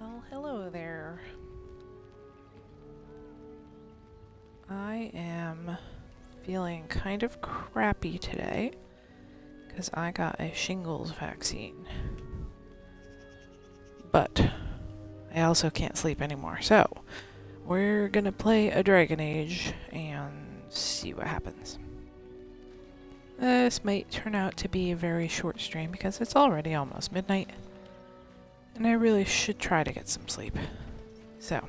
Well, hello there. I am feeling kind of crappy today because I got a shingles vaccine. But I also can't sleep anymore, so we're gonna play a Dragon Age and see what happens. This might turn out to be a very short stream because it's already almost midnight and I really should try to get some sleep. So,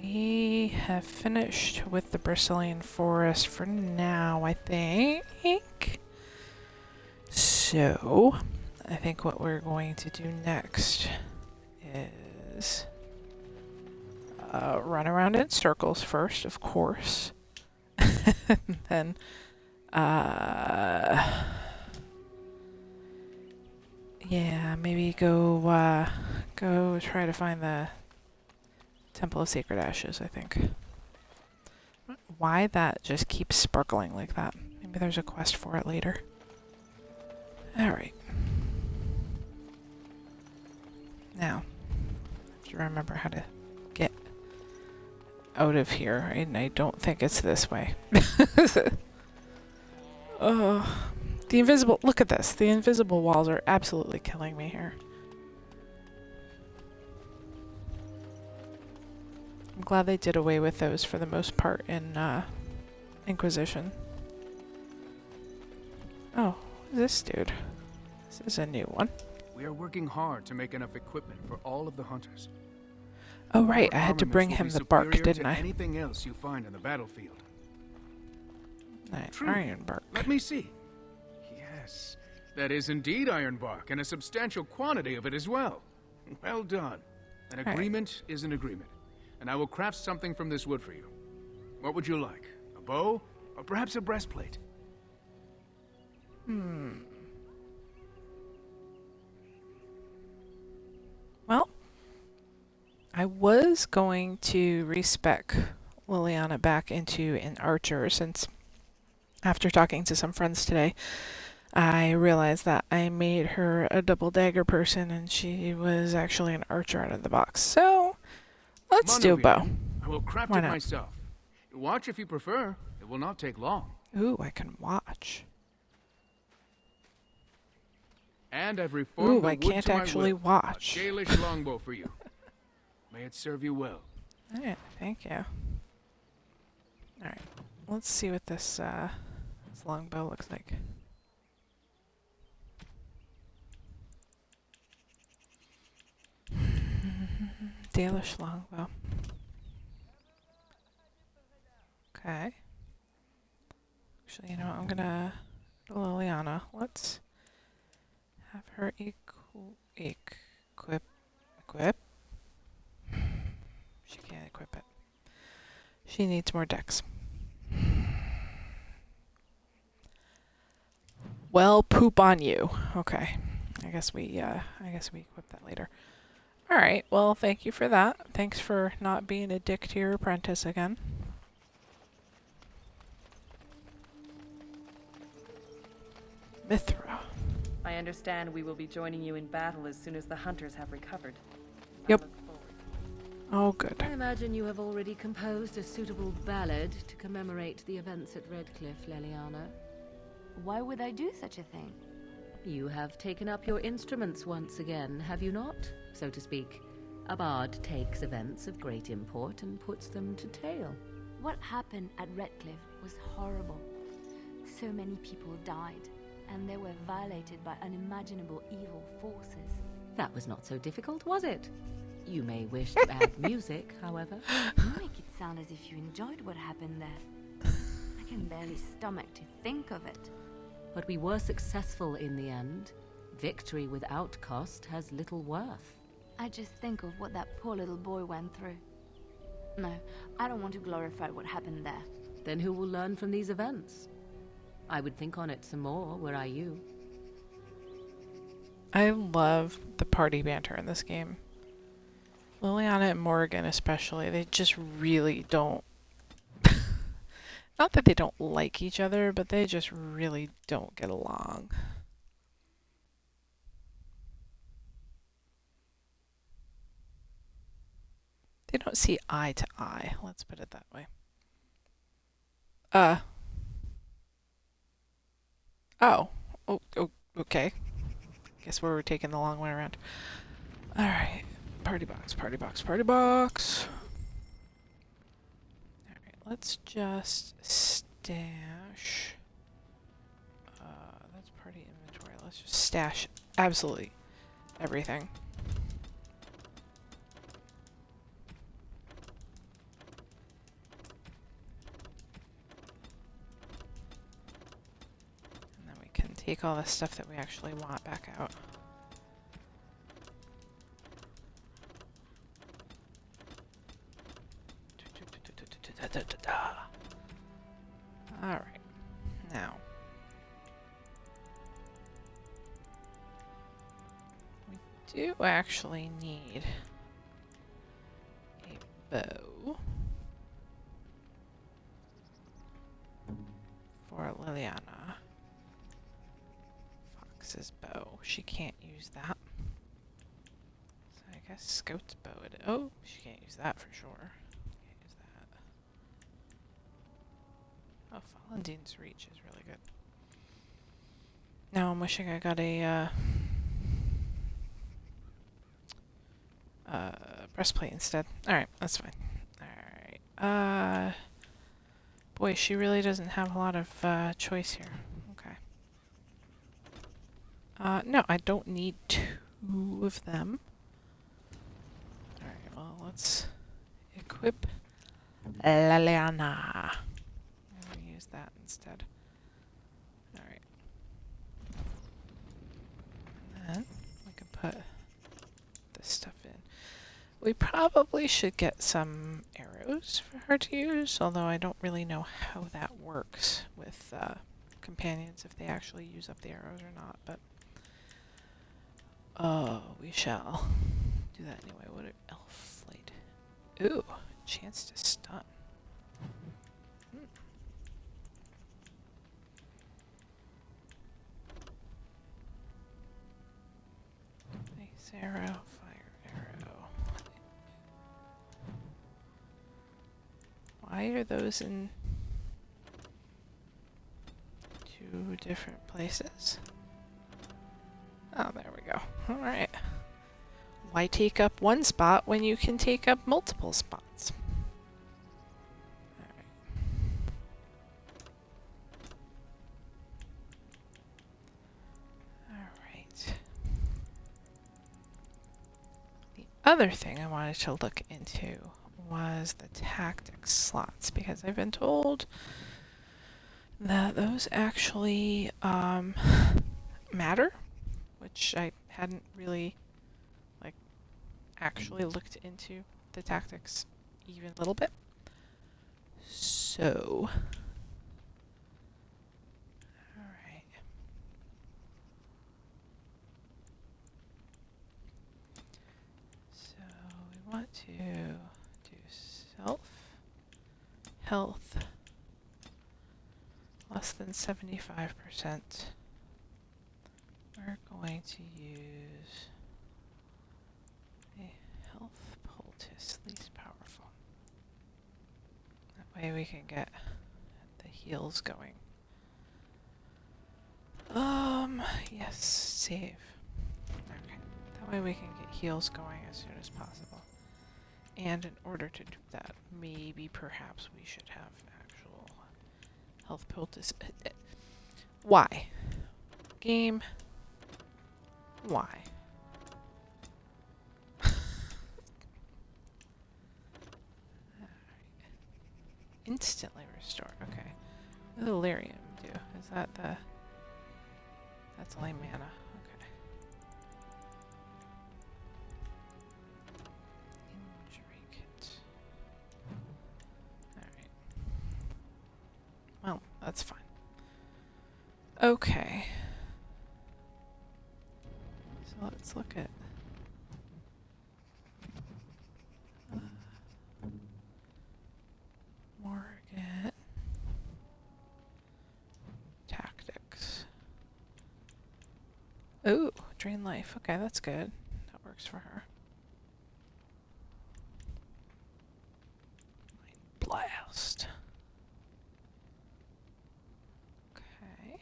we have finished with the Brecelian Forest for now, I think. So, I think what we're going to do next is run around in circles first, of course. And then, yeah, maybe go try to find the Temple of Sacred Ashes, I think. Why that just keeps sparkling like that? Maybe there's a quest for it later. Alright. Now, I have to remember how to get out of here, and I don't think it's this way. Oh, the invisible, look at this. The invisible walls are absolutely killing me here. I'm glad they did away with those for the most part in Inquisition. Oh, this dude. This is a new one. We are working hard to make enough equipment for all of the hunters. Oh right, Our I had to bring him the bark, didn't I? Anything else you find in the battlefield. Iron bark. Let me see. Yes, that is indeed iron bark, and a substantial quantity of it as well. Well done. An agreement is an agreement, and I will craft something from this wood for you. What would you like? A bow, or perhaps a breastplate? Well, I was going to respec Liliana back into an archer since after talking to some friends today, I realized that I made her a double dagger person and she was actually an archer out of the box. So, let's do a bow. I will craft Why it not? myself. Watch if you prefer. It will not take long. Ooh, I can watch. And I've reformed the Ooh, I wood can't to my actually will. watch. A Gaelish longbow for you. May it serve you well. Alright, thank you. Alright, let's see what this longbow looks like. Dalish longbow. Okay. Actually, you know what? I'm gonna Liliana. Let's have her equip. She can't equip it. She needs more dex. Well, poop on you. Okay. I guess we equip that later. All right. Well, thank you for that. Thanks for not being a dick to your apprentice again. Mithra. I understand we will be joining you in battle as soon as the hunters have recovered. Yep. I look forward. Oh, good. I imagine you have already composed a suitable ballad to commemorate the events at Redcliffe, Liliana. Why would I do such a thing? You have taken up your instruments once again, have you not? So to speak. A bard takes events of great import and puts them to tale. What happened at Redcliffe was horrible. So many people died, and they were violated by unimaginable evil forces. That was not so difficult, was it? You may wish to add music, however. You make it sound as if you enjoyed what happened there. I can barely stomach to think of it. But we were successful in the end. Victory without cost has little worth. I just think of what that poor little boy went through. No, I don't want to glorify what happened there. Then who will learn from these events? I would think on it some more, were I you. I love the party banter in this game. Liliana and Morgan especially, they just really don't... Not that they don't like each other, but they just really don't get along. don't see eye to eye. Let's put it that way. Oh. Oh, okay. Guess we were taking the long way around. Alright. Party box, party box, party box. Alright, let's just stash. That's party inventory. Let's just stash absolutely everything. And then we can take all the stuff that we actually want back out. Alright, now we do actually need a bow for Liliana. Fox's bow. She can't use that. So I guess Scout's bow it. Oh, she can't use that for sure. Can't use that. Oh, Fallendine's reach is really good. Now I'm wishing I got a breastplate instead. Alright, that's fine. Alright. Boy, she really doesn't have a lot of choice here. Okay. No, I don't need 2 of them. Alright, well, let's equip Liliana. I'm gonna use that instead. Alright. And then we can put this stuff in. We probably should get some arrows for her to use, although I don't really know how that works with companions, if they actually use up the arrows or not, but we shall do that anyway. What are elf flight? Ooh, chance to stun. Nice arrow, fire arrow. Why are those in 2 different places? Oh, there we go. Alright. Why take up one spot when you can take up multiple spots? Alright. Alright. The other thing I wanted to look into was the tactics slots, because I've been told that those actually matter, which I hadn't really actually looked into the tactics even a little bit. So, alright. So we want to do self, health, less than 75%. We're going to use a health poultice, least powerful. That way we can get the heals going. Yes, save. Okay. That way we can get heals going as soon as possible. And in order to do that, maybe perhaps we should have actual health poultice. Why? Game. Why? Instantly restore. Okay. What does Delirium do? Is that the... That's only mana. Okay. Injury kit. Alright. Well, that's fine. Okay. So let's look at... Morgan. Tactics. Ooh, drain life. Okay, that's good. That works for her. almost. Okay.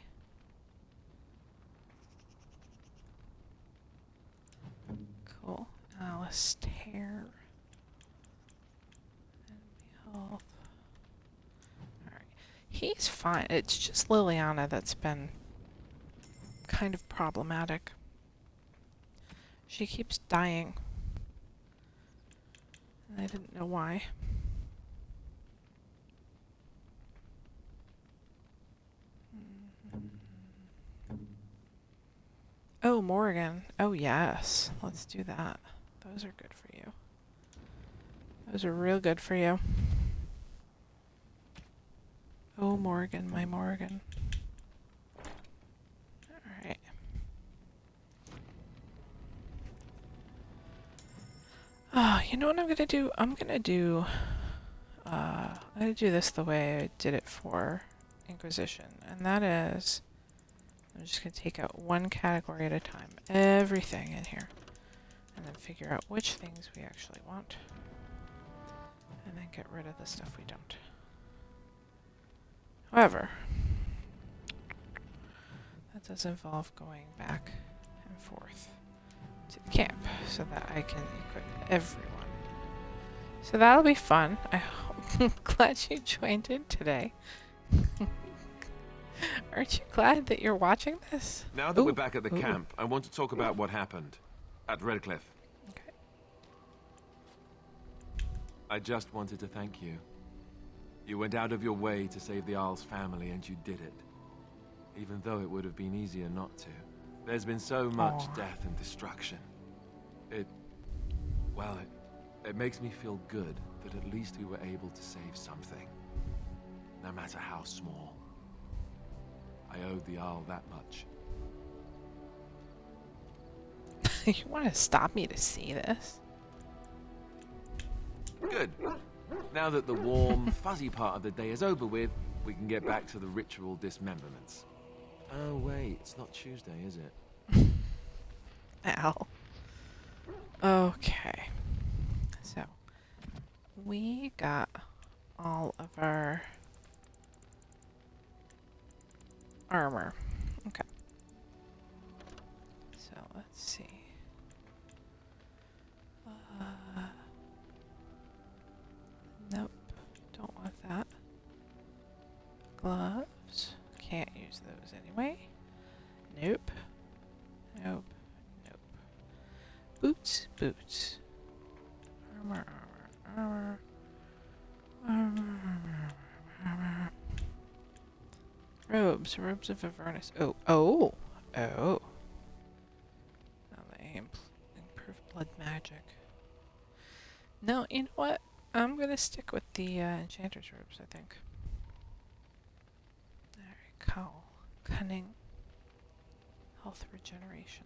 Cool. Alistair. Enemy health. Alright. He's fine. It's just Liliana that's been kind of problematic. She keeps dying. And I didn't know why. Oh, Morgan. Oh, yes. Let's do that. Those are good for you. Those are real good for you. Oh, Morgan, my Morgan. Alright. Oh, you know what I'm gonna do? I'm gonna do this the way I did it for Inquisition. And that is, I'm just gonna take out one category at a time. Everything in here. And then figure out which things we actually want. And then get rid of the stuff we don't. However, that does involve going back and forth to the camp so that I can equip everyone. So that'll be fun. I'm glad you joined in today. Aren't you glad that you're watching this? Now that we're back at the camp, I want to talk about what happened at Redcliffe. Okay. I just wanted to thank you. You went out of your way to save the Isle's family, and you did it. Even though it would have been easier not to. There's been so much death and destruction. It makes me feel good that at least we were able to save something. No matter how small. I owed the Isle that much. You want to stop me to see this? Good. Now that the warm, fuzzy part of the day is over with, we can get back to the ritual dismemberments. Oh wait, it's not Tuesday, is it? Ow. Okay. So, we got all of our armor. Okay. So, let's see. Nope. Don't want that. Gloves. Can't use those anyway. Nope. Nope. Nope. Boots. Boots. Armor. Armor. Armor. Armor. Robes. Robes of Avernus. Oh. Oh. Oh. Now they improve blood magic. No, you know what? I'm gonna stick with the enchanter's robes, I think. Alright, cowl. Cunning. Health regeneration.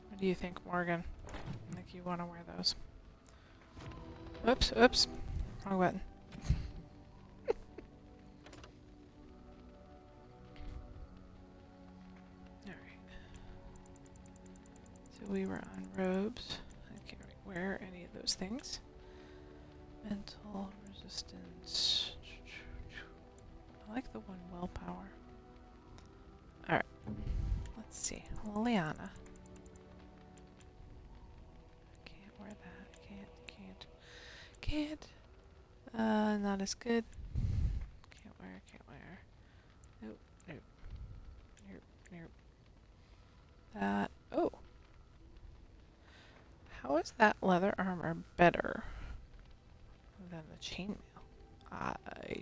What do you think, Morgan? I think you want to wear those. Oops, oops. Wrong button. We were on robes. I can't wear any of those things. Mental resistance. I like the one willpower. Alright. Let's see. Liliana. Can't wear that. Can't. Not as good. Can't wear. Nope. That. Oh. How is that leather armor better than the chainmail? I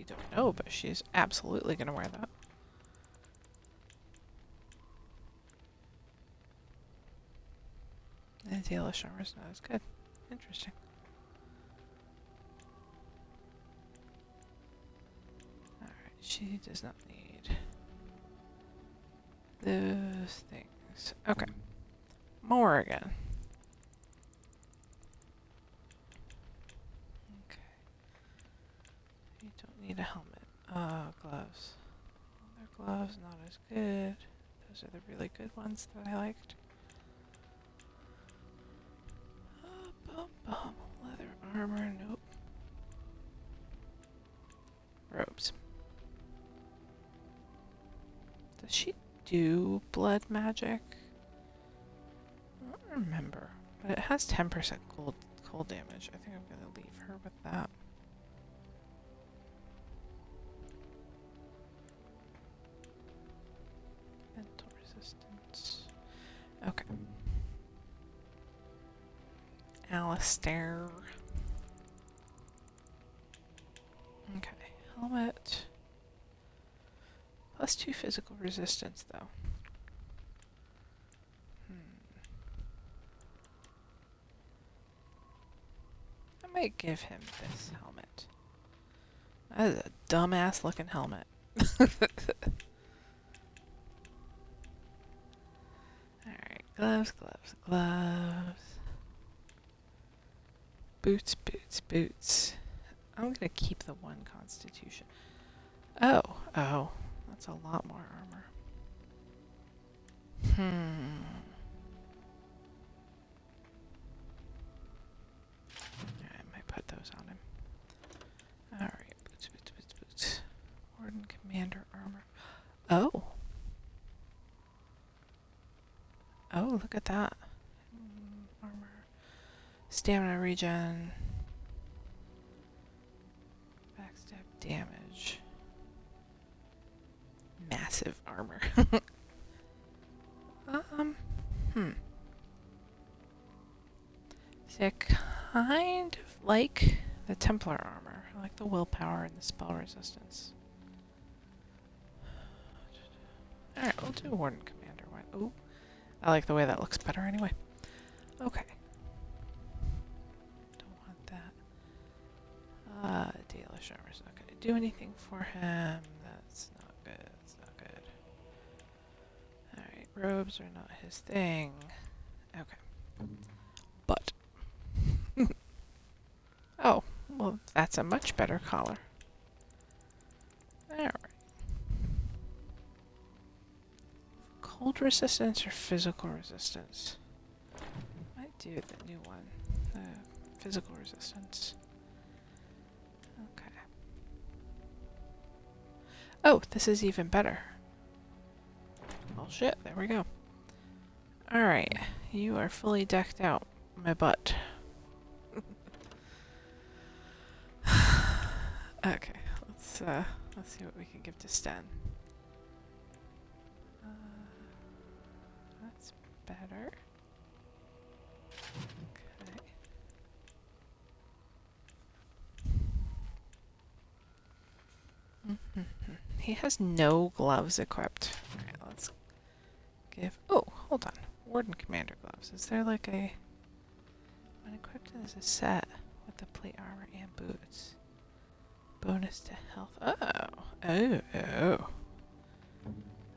don't know, but she's absolutely going to wear that. And the tailless armor is not as good. Interesting. Alright, she does not need those things. Okay. Morgan. Need a helmet. Gloves. Leather gloves, not as good. Those are the really good ones that I liked. armor, nope. Robes. Does she do blood magic? I don't remember. But it has 10% cold damage. I think I'm gonna leave her with that. Mental resistance. Okay. Alistair. Okay. Helmet. +2 physical resistance, though. I might give him this helmet. That is a dumbass looking helmet. Alright, gloves, gloves, gloves. Boots, boots, boots. I'm gonna keep the 1 constitution. Oh, that's a lot more armor. I might put those on him. Alright, boots, boots, boots, boots. Warden Commander armor. Oh! Oh, look at that. Armor. Stamina regen. Backstab damage. Massive armor. See, I kind of like the Templar armor. I like the willpower and the spell resistance. Alright, we'll do Warden Commander. Oh, I like the way that looks better anyway. Okay. Don't want that. Dalish armor's not going to do anything for him. That's not good. That's not good. Alright, robes are not his thing. Okay. But. Oh, well, that's a much better collar. Alright. Cold resistance or physical resistance? Might do the new one. Physical resistance. Okay. Oh, this is even better. Oh shit, there we go. Alright, you are fully decked out, my butt. Okay, let's see what we can give to Sten. That's better. Okay. He has no gloves equipped. Alright, let's give... Oh, hold on. Warden Commander gloves. Is there like a... When equipped as a set with the plate armor and boots. Bonus to health. Oh.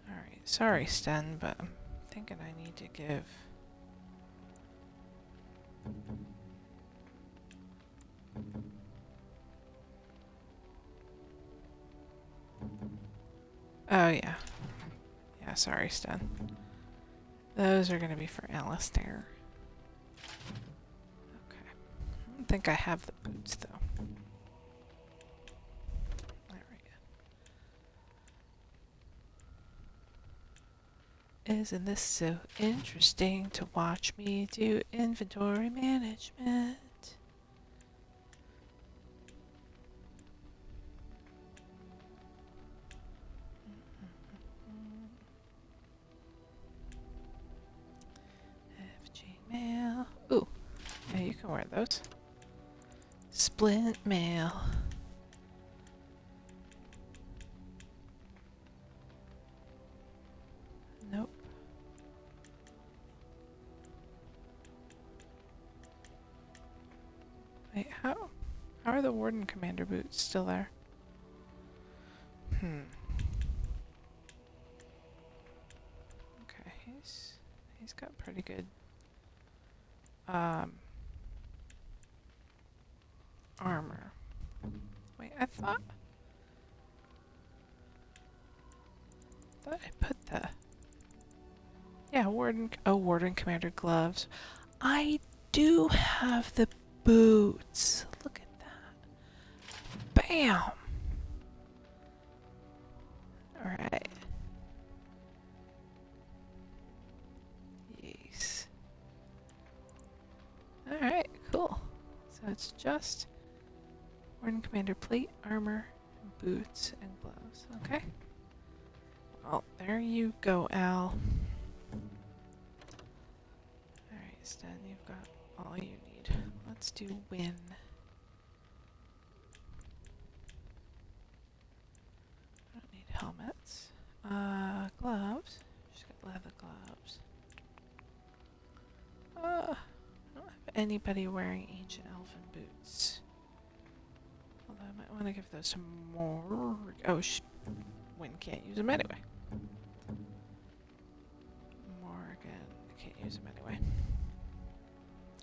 Alright, sorry Sten, but I'm thinking I need to give... Oh, yeah. Yeah, sorry, Sten. Those are going to be for Alistair. Okay. I don't think I have the boots, though. Alright. Isn't this so interesting to watch me do inventory management? Mail. Ooh. Yeah, you can wear those. Splint mail. Nope. Wait, how are the Warden Commander boots still there? Okay, he's got pretty good armor. Wait, I thought I put the... Yeah, Warden Commander gloves. I do have the boots. Damn. Alright. Yes. Alright, cool. So it's just Warden Commander plate, armor, boots, and gloves. Okay. Well, there you go, Al. Alright, Sten, you've got all you need. Let's do win. I don't need helmets. Gloves. Just got leather gloves. I don't have anybody wearing ancient elfin boots. Although I might want to give those some more. Oh, Wynn can't use them anyway. Morgan can't use them anyway.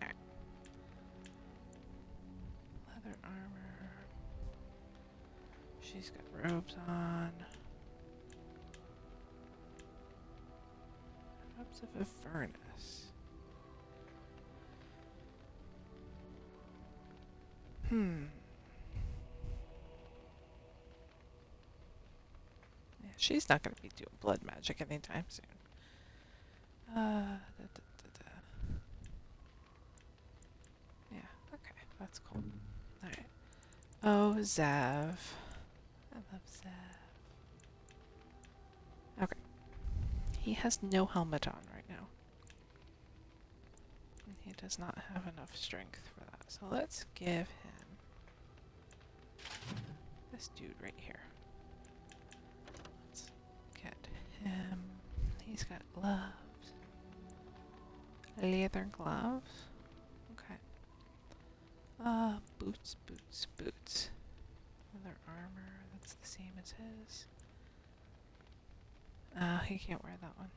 Alright. Leather armor. She's got robes on. Robes of Avernus. Yeah, she's not going to be doing blood magic anytime soon. Yeah, okay, that's cool. Alright. Oh, Zav. I love Zav. Okay. He has no helmet on right now. And he does not have enough strength for that. So let's give him this dude right here. Let's get him. He's got gloves. Leather gloves. Okay. Boots, boots, boots. Leather armor. That's the same as his. He can't wear that one.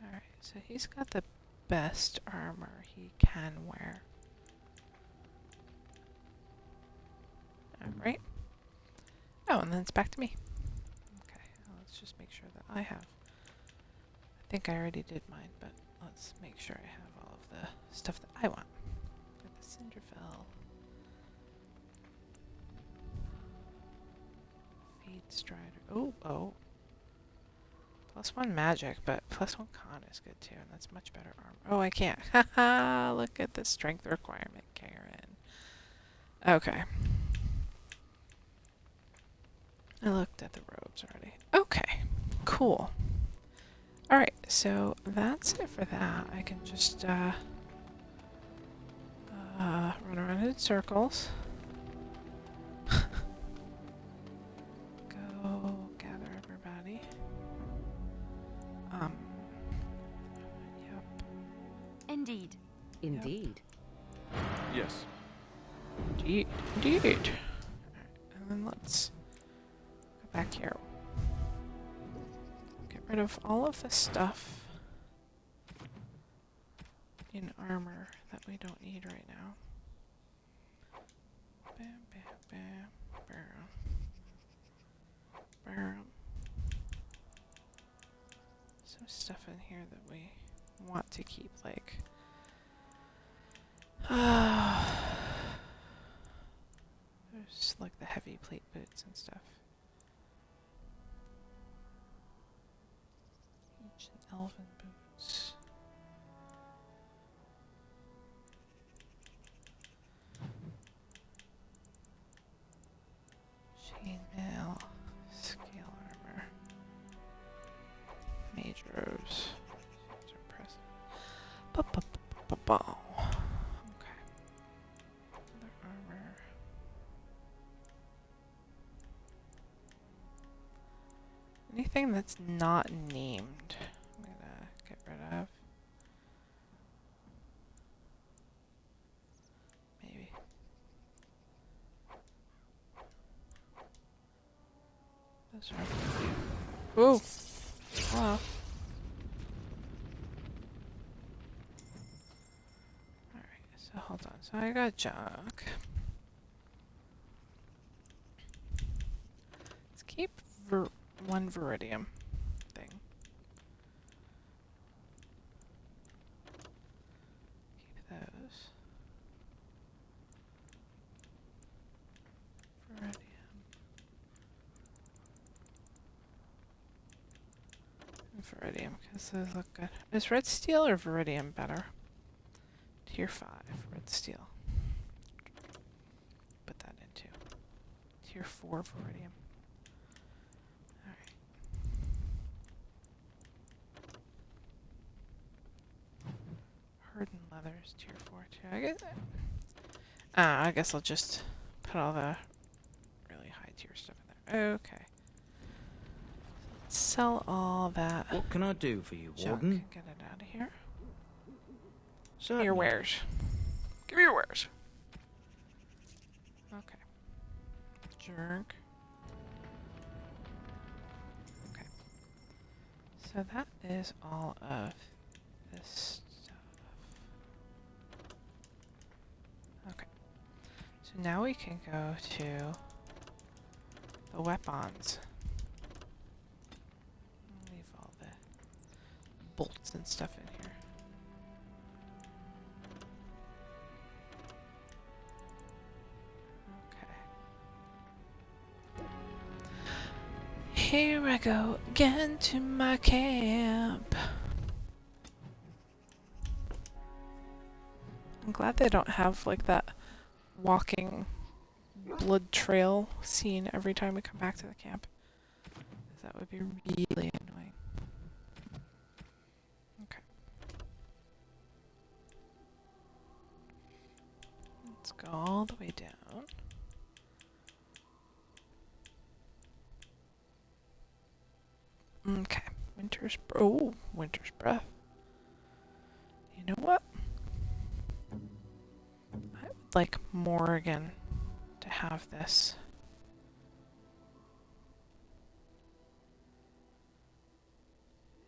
Alright, so he's got the best armor he can wear. Alright. Oh, and then it's back to me. Okay, let's just make sure that I have. I think I already did mine, but let's make sure I have all of the stuff that I want. Got the Cinderfell. Feed Strider. Oh. +1 magic, but +1 con is good too, and that's much better armor. Oh, I can't. Haha, look at the strength requirement, Karen. Okay. I looked at the robes already. Okay, cool. Alright, so that's it for that. I can just run around in circles. Go gather everybody. Yep. Indeed. Indeed. Yes. Indeed. Alright, and then let's go back here. Get rid of all of the stuff in armor that we don't need right now. Bam, bam, bam, bam. Bam. Some stuff in here that we want to keep, like there's like the heavy plate boots and stuff. Ancient elven boots. Chainmail. Scale armor. Mage robes. These are impressive. Okay. Other armor. Anything that's not named, I'm gonna get rid of. Maybe. Those are Ooh! Hello. Alright, so hold on. So I got junk. Let's keep one Viridium thing. Viridium, because those look good. Is red steel or Viridium better? Tier 5, red steel. Put that into Tier 4 Viridium. Alright. Hardened leathers, Tier 4 too. I guess I'll just put all the really high tier stuff in there. Okay. Let's sell all that What can I do for you, junk Warden? and get it out of here. Give me Certainly. your wares. Give me your wares. Okay. Jerk. Okay. So that is all of this stuff. Okay. So now we can go to the weapons. Leave all the bolts and stuff in here. Here I go again to my camp. I'm glad they don't have like that walking blood trail scene every time we come back to the camp. 'Cause that would be really annoying. Okay. Let's go all the way down. Okay, winter's breath. You know what? I would like Morgan to have this.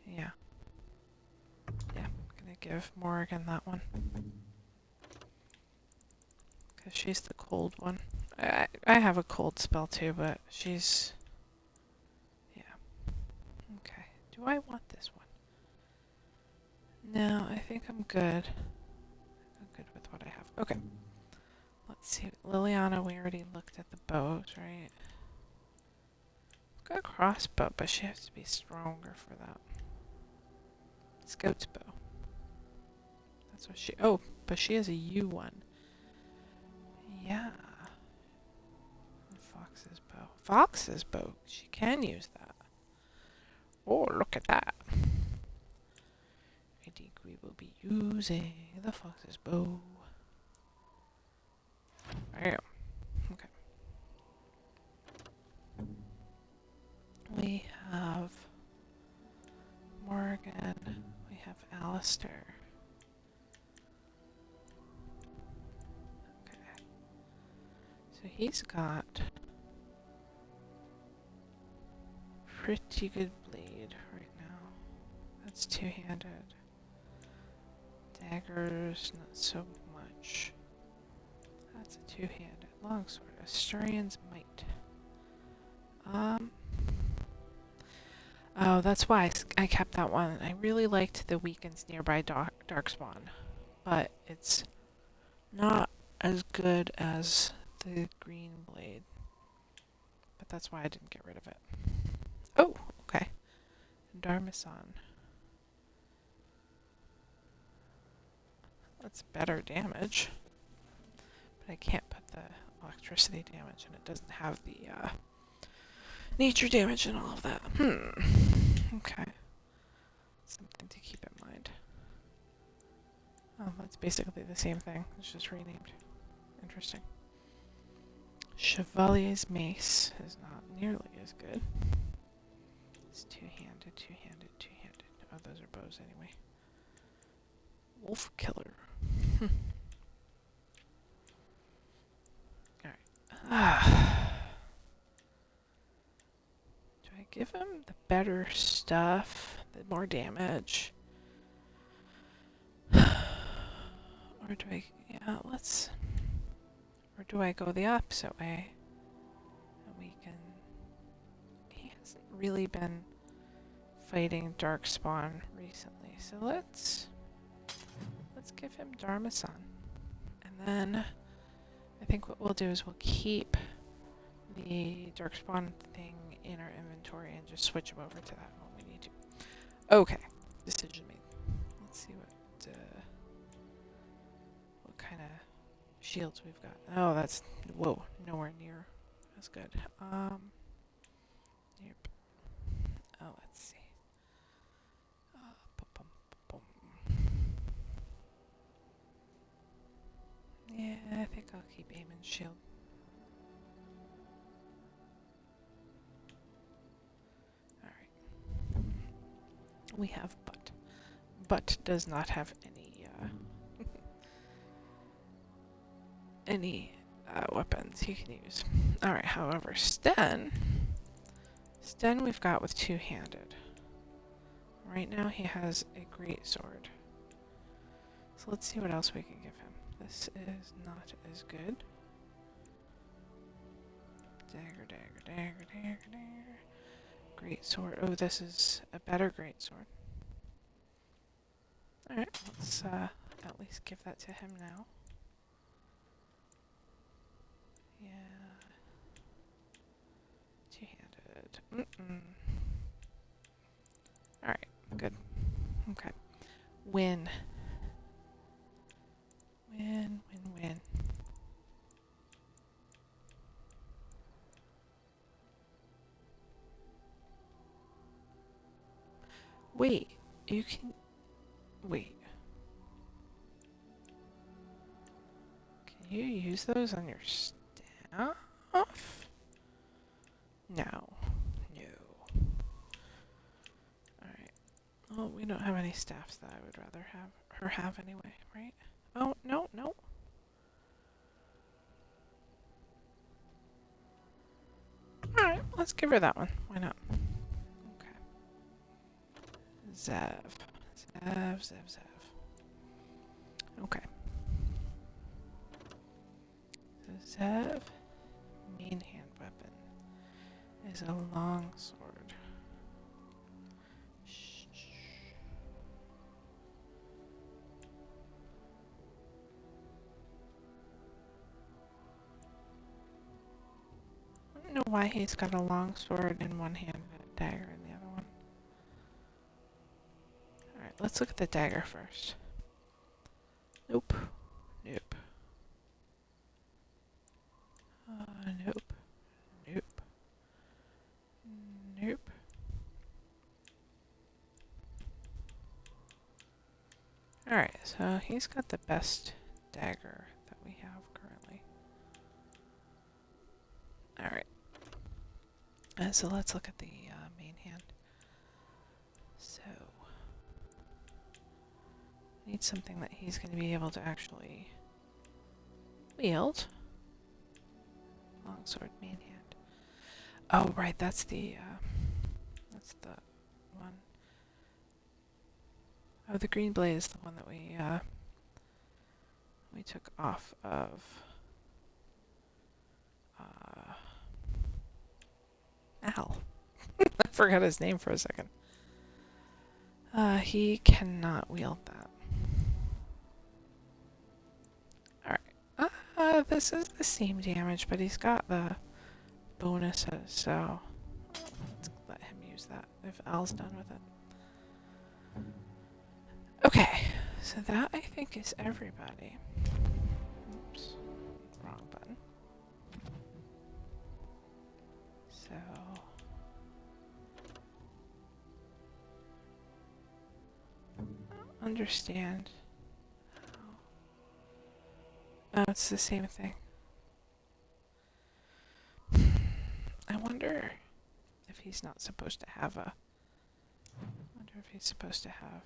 Yeah. Yeah, I'm gonna give Morgan that one. Because she's the cold one. I have a cold spell too, but she's... Okay, do I want this one? No, I think I'm good. I'm good with what I have. Okay. Let's see. Liliana, we already looked at the bows, right? Got a crossbow, but she has to be stronger for that. Scout's bow. That's what she... Oh, but she has a U one. Yeah. Fox's bow. Fox's bow. She can use that. Oh, look at that. I think we will be using the fox's bow. Bam. Okay. We have Morgan. We have Alistair. Okay. So he's got pretty good blade right now. That's two-handed. Daggers, not so much. That's a two-handed longsword. Asturian's might. Oh, that's why I kept that one. I really liked the weakens nearby darkspawn, but it's not as good as the green blade. But that's why I didn't get rid of it. Oh, okay. Darmasan. That's better damage. But I can't put the electricity damage, and it doesn't have the nature damage and all of that. Okay. Something to keep in mind. Oh, that's basically the same thing. It's just renamed. Interesting. Chevalier's mace is not nearly as good. It's two-handed, two-handed, two-handed. Oh, those are bows anyway. Wolf killer. Alright. Do I give him the better stuff? The more damage? Or do I... Yeah, let's... Or do I go the opposite way? And we can... He hasn't really been fighting Darkspawn recently, so let's give him Darmasan. And then I think what we'll do is we'll keep the Darkspawn thing in our inventory and just switch him over to that when we need to. Okay. Decision made. Let's see what kind of shields we've got. Oh, that's whoa, nowhere near. That's good. Yep. Oh, let's see. Bum, bum, bum. Yeah, I think I'll keep aiming shield. Alright. We have butt. Butt does not have any, any weapons he can use. Alright, however, Sten we've got with two-handed. Right now he has a great sword. So let's see what else we can give him. This is not as good. Dagger, dagger, dagger, dagger, dagger. Great sword. Oh, this is a better great sword. Alright, let's at least give that to him now. Yeah. Two-handed. Alright, good. Okay. Win. Win, win, win. Wait, you can... Wait. Can you use those on your staff? No. No. Alright. Well, we don't have any staffs that I would rather have her have anyway, right? Oh, no, no. Alright, let's give her that one. Why not? Okay. Zev. Zev, Zev, Zev. Okay. So Zev, main hand weapon, is a long sword. I don't know why he's got a long sword in one hand and a dagger in the other one. Alright, let's look at the dagger first. Nope. Nope. Nope. Nope. Nope. Alright, so he's got the best dagger that we have currently. Alright. So let's look at the main hand. So, need something that he's going to be able to actually wield. Longsword, main hand. Oh, right, that's the one. Oh, the green blade is the one that we took off of Al. I forgot his name for a second. He cannot wield that. Alright. This is the same damage, but he's got the bonuses, so let's let him use that if Al's done with it. Okay, so that I think is everybody. Oops, wrong button. So understand how... Oh, it's the same thing. I wonder if he's not supposed to have a... I wonder if he's supposed to have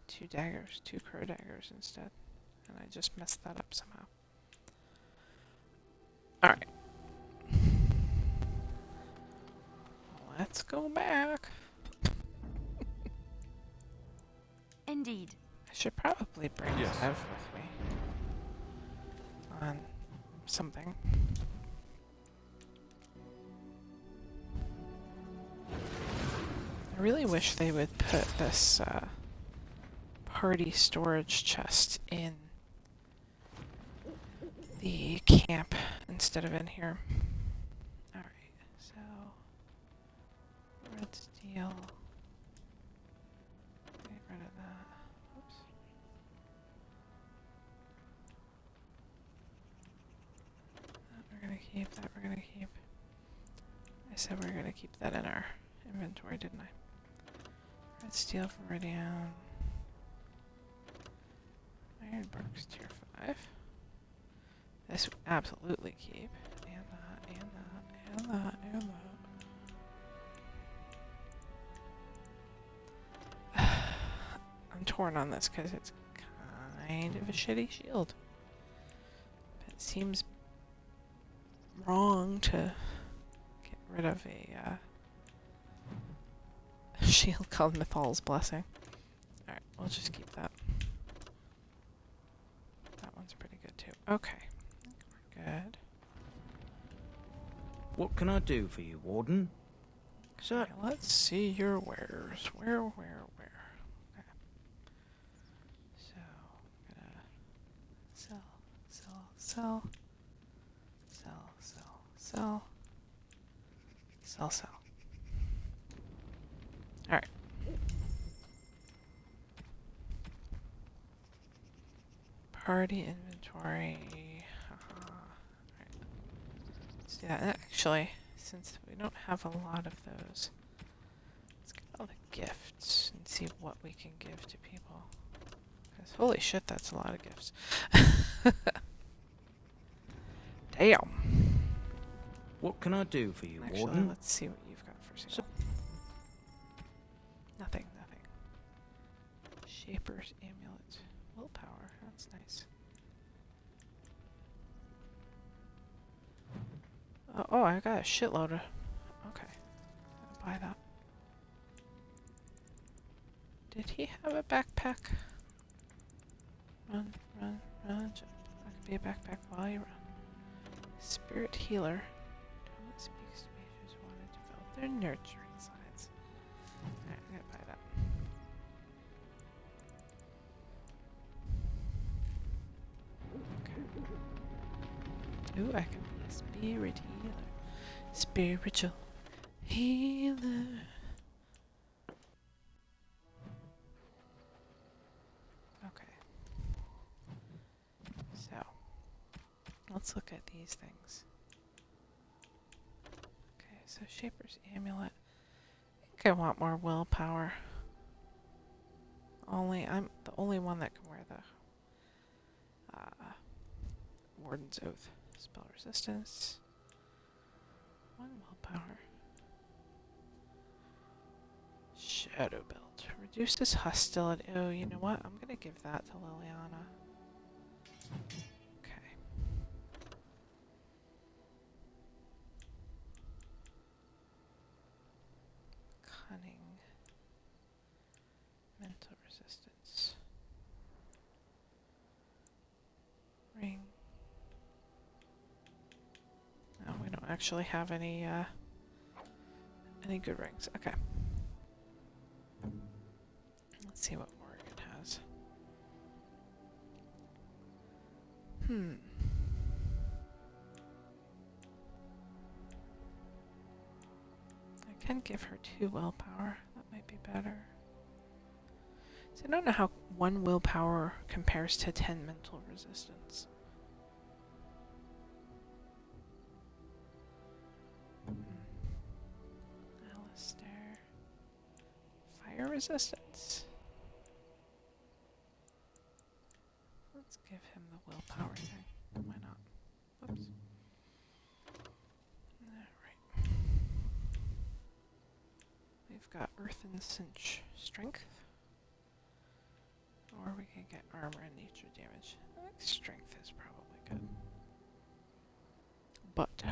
two daggers, two crow daggers instead. And I just messed that up somehow. Alright. Let's go back. Indeed. I should probably bring Yes. Zev with me. On something. I really wish they would put this party storage chest in the camp instead of in here. Alright, so red steel, keep, that we're gonna keep. I said we are gonna keep that in our inventory, didn't I? Red steel viridian. Ironbark's tier 5. This we absolutely keep. And that, and that, and that, and that. I'm torn on this because it's kind of a shitty shield. It seems wrong to get rid of a shield called Mythal's Blessing. Alright, we'll just keep that. That one's pretty good too. Okay. We're good. What can I do for you, Warden? Sir? Okay, let's see your wares. Where? Okay. So, I'm gonna sell. Alright. Party inventory. Alright. Let's do that. And actually, since we don't have a lot of those, let's get all the gifts and see what we can give to people. Because holy shit, that's a lot of gifts. Damn. What can I do for you, Actually, Warden? let's see what you've got for sale. Nothing. Shaper's amulet. Willpower. That's nice. Oh, I got a shitload of... Okay. I'll buy that. Did he have a backpack? Run. That could be a backpack while you run. Spirit healer. Tone speaks to mages who want to develop their nurturing sides. Alright, I'm gonna buy that. Okay. Ooh, I can be a spirit healer. Spiritual healer. Okay. So, let's look at these things. Okay, so Shaper's amulet. I think I want more willpower. I'm the only one that can wear the Warden's Oath. Spell resistance. 1 willpower. Shadow belt. Reduces hostility. Oh, you know what? I'm gonna give that to Liliana. Okay. Cunning. Mental resistance. Ring. No, we don't actually have any good rings. Okay. Let's see what Morgan has. I can give her 2 willpower. That might be better. So I don't know how 1 willpower compares to 10 mental resistance. Alistair. Fire resistance. Let's give him the willpower thing. Why not? Whoops. Alright. We've got Earth and Cinch Strength. Or we can get armor and nature damage. I think strength is probably good. But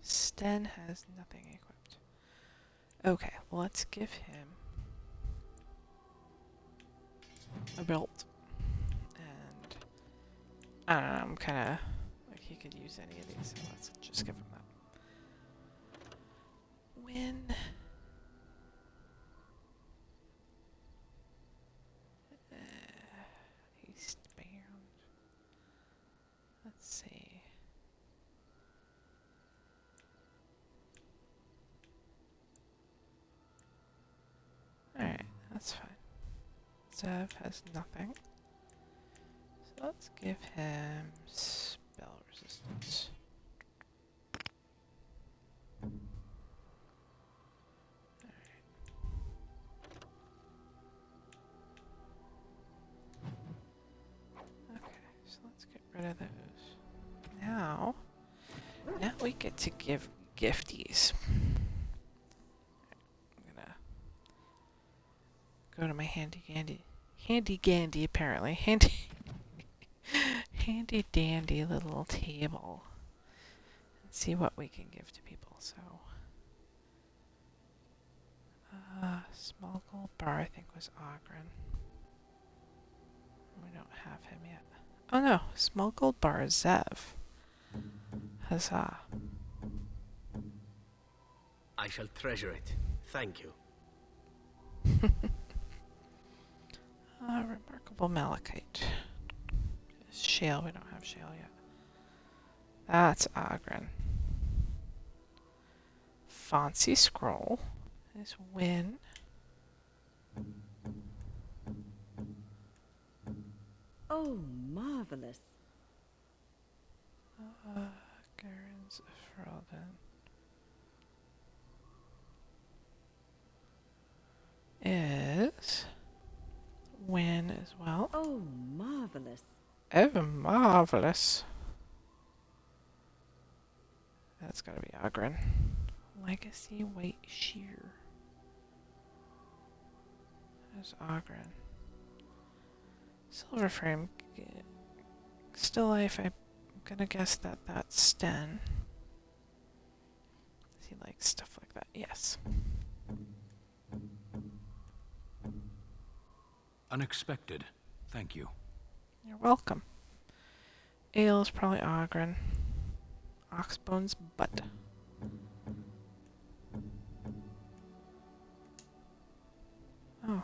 Sten has nothing equipped. Okay, well, let's give him a belt. And I don't know, I'm kind of like he could use any of these, so let's just give him that. When eastbound. Let's see. Alright, that's fine. Zev has nothing. So let's give him spell resistance. of those. Now we get to give gifties. I'm gonna go to my handy dandy apparently. Handy dandy little table. And see what we can give to people. So small gold bar I think was Ogren. We don't have him yet. Oh no, small gold bar is Zev. Huzzah. I shall treasure it. Thank you. Remarkable malachite. Shale, we don't have shale yet. That's Ogren. Fancy scroll is Win. Oh, marvelous. Garen's Ferelden. Is Win as well. Oh, marvelous. Oh, marvelous. That's gotta be Ogren. Legacy White Shear. There's Ogren. Silver Frame. Still life, I'm gonna guess that that's Sten. Does he like stuff like that? Yes. Unexpected. Thank you. You're welcome. Ale is probably Ogren. Oxbone's butt. Oh.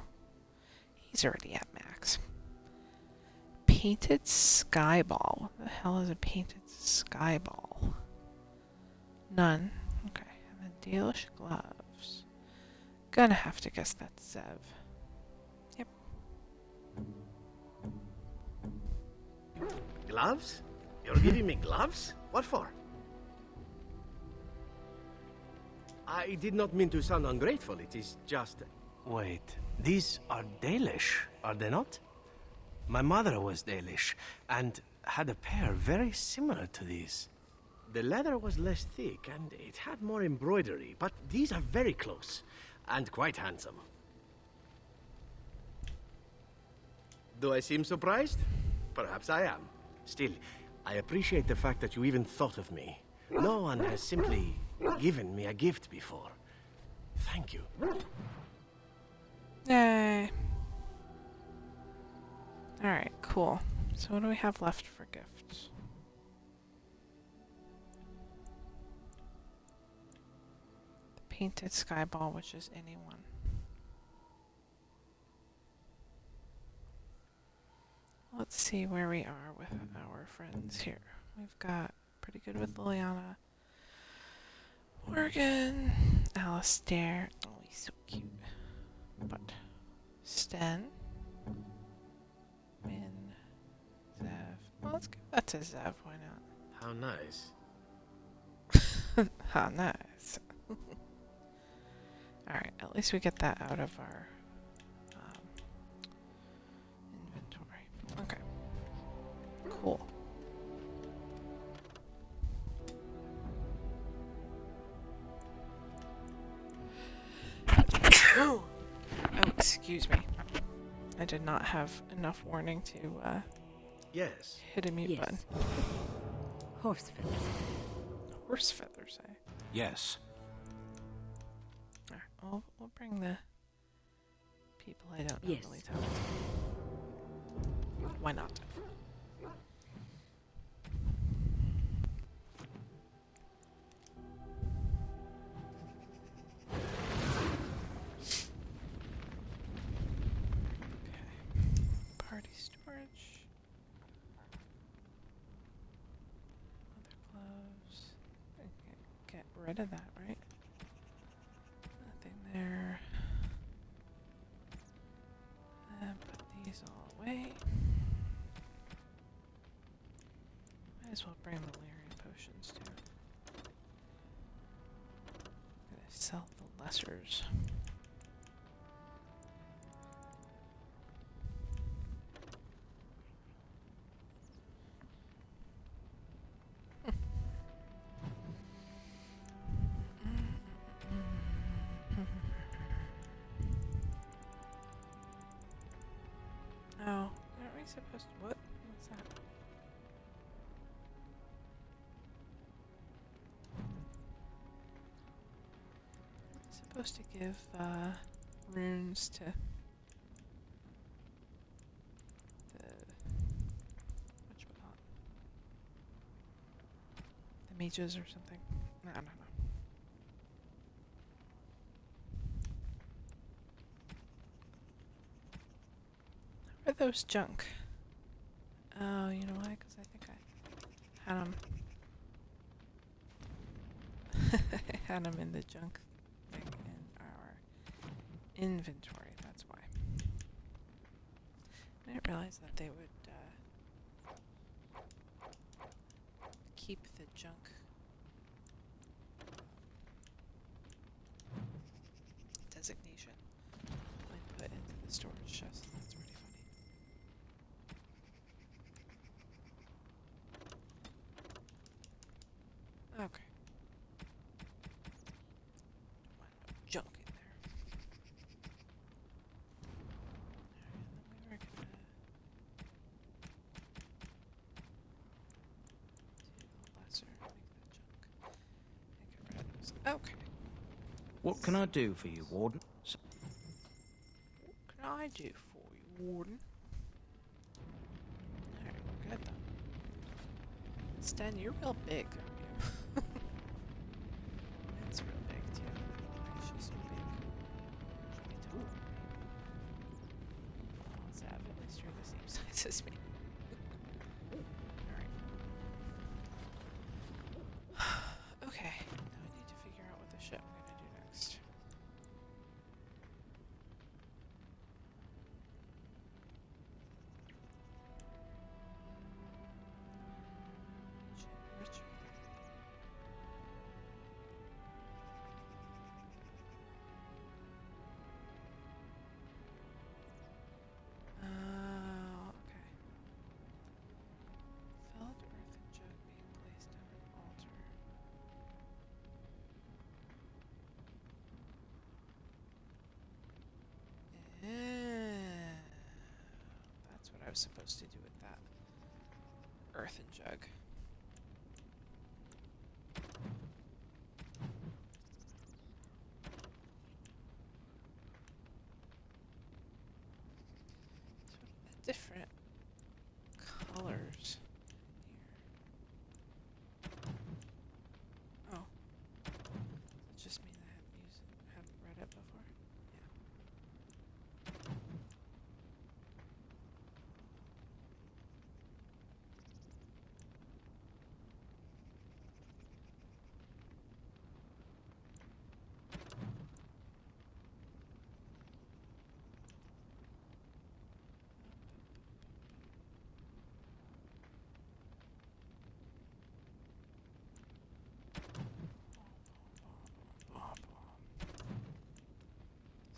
He's already at max. Painted skyball. What the hell is a painted skyball? None. Okay. And then Dalish gloves. Gonna have to guess that's Zev. Yep. Gloves? You're giving me gloves? What for? I did not mean to sound ungrateful. It is just... Wait, these are Dalish, are they not? My mother was Dalish, and had a pair very similar to these. The leather was less thick, and it had more embroidery, but these are very close, and quite handsome. Do I seem surprised? Perhaps I am. Still, I appreciate the fact that you even thought of me. No one has simply given me a gift before. Thank you. Yay. Alright, cool. So what do we have left for gifts? The painted skyball, which is anyone. Let's see where we are with our friends here. We've got pretty good with Liliana. Morgan. Alistair. Oh, he's so cute. But Sten. Min. Zev. Well, let's give that to Zev. Why not? How nice. How nice. Alright, at least we get that out of our inventory. Okay. Cool. Oh, excuse me. I did not have enough warning to Yes. hit a mute button. Horse feathers. Horse feathers, eh? Yes. Alright, we'll bring the people I don't Yes. normally talk to. Why not? Party storage. Other gloves. Okay, get rid of that, right? Nothing there. And put these all away. Might as well bring the Lyrian potions too. I'm gonna sell the lessers. Aren't we supposed to... What? What's that? Supposed to give runes to the whatchamacallit, the mages or something. I don't know. Are those junk? Oh, you know why? Because I think I had them. I had them in the junk thing in our inventory. That's why. I didn't realize that they would keep the junk designation when put into the storage chest. That's pretty funny. Okay. Want no junk in there. Alright, and then we were gonna do the lesser, make that junk. And get rid of those. Okay. What can I do for you, Warden? What can I do for you, Warden? Alright, we're good then. Stan, you're real big, aren't you? It's real big too. She's so big. Should be taller. Oh, Zav, at least you're the same size as me. Alright. Okay, now I need to figure out what the shit I'm gonna do next. Ritual. Okay. Filled earthen jug being placed on an altar. That's what I was supposed to do with that earthen jug. Sort of the different colors here. Oh. Does it just mean I haven't read it before? Yeah.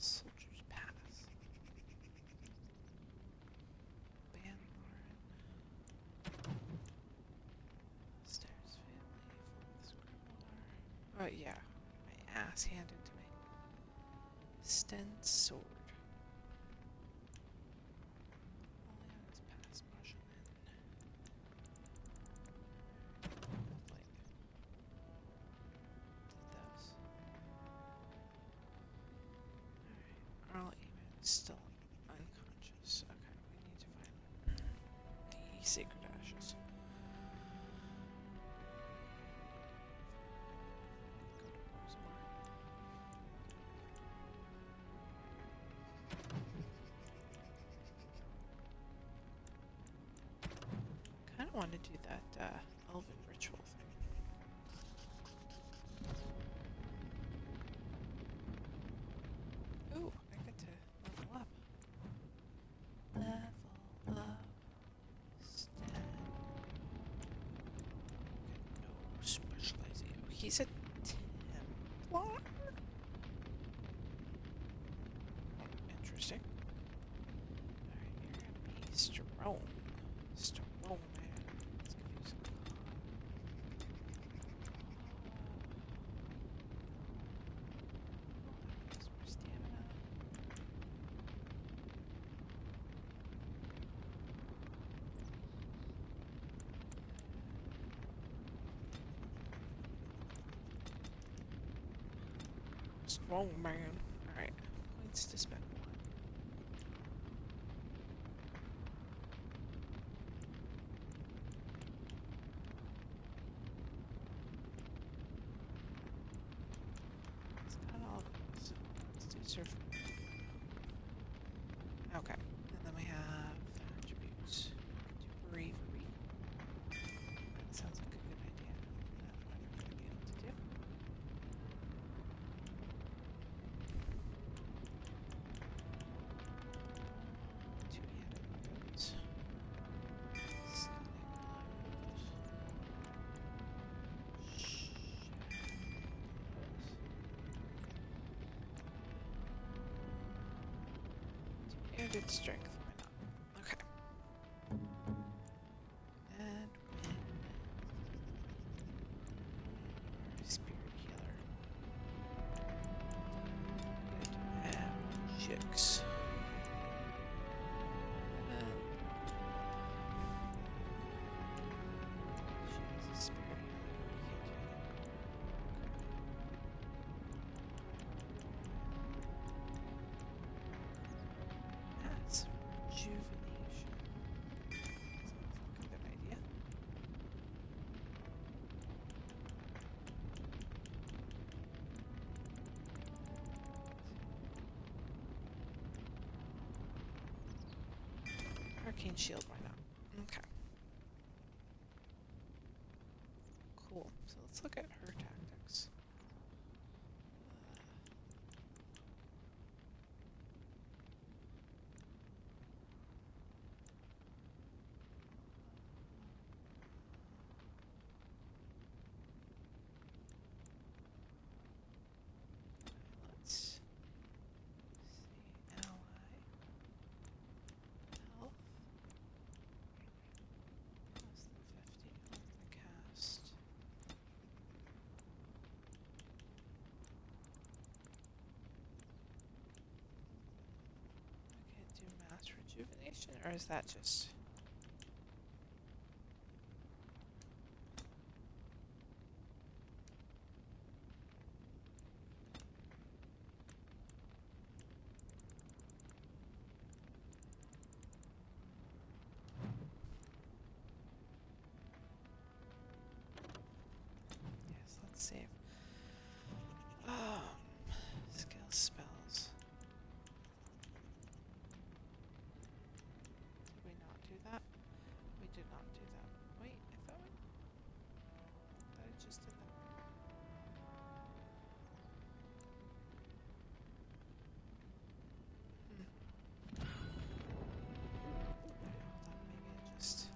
Soldier's Pass. Banlorn. Stairs family. Fourth Scribbler. Oh yeah. My ass handed to me. Sten's sword. Oleana's Pass. Marshallin. Like. Did those. Alright. Earl Eamon's still unconscious. Okay, we need to find the sacred ashes. Go to Rosemar. Kinda want to do that elven ritual thing. Ooh, I get to level up. Level up. Stat. No specialization. Oh, he's a Templar? Interesting. Alright, you're gonna be strong. Strong, man. Let's give you some. Some more stamina. strong man. Alright. Points to spend 1. It's got all of it. So let's do surf. Okay. And then we have attributes. Do bravery. That sounds like a good idea. That's what we're going to be able to do. Two-handed weapons. Stunning blows. Two-handed strength. Why not? Okay. And win. Spirit healer. Good. And chicks. She's a spirit healer. We can't do that. That's rejuvenation. Sounds like a good idea. Arcane shield, why not? Okay. Cool. So let's look at her tactics. Let's see. Ally. Health. Less than 50 on the cast. I can't do mass rejuvenation, or is that just... Yes, let's save. Skill spells. Did we not do that? We did not do that. Wait, I thought I just did that. Hold on, maybe I just...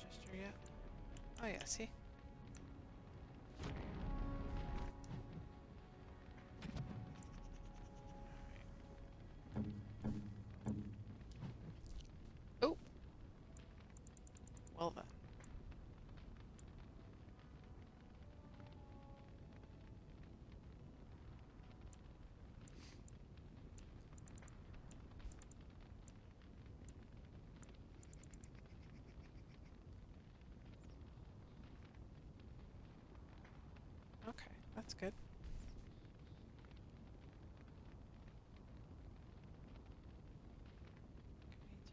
register yet? Oh yeah, see? Oh! Well then. Okay, that's good.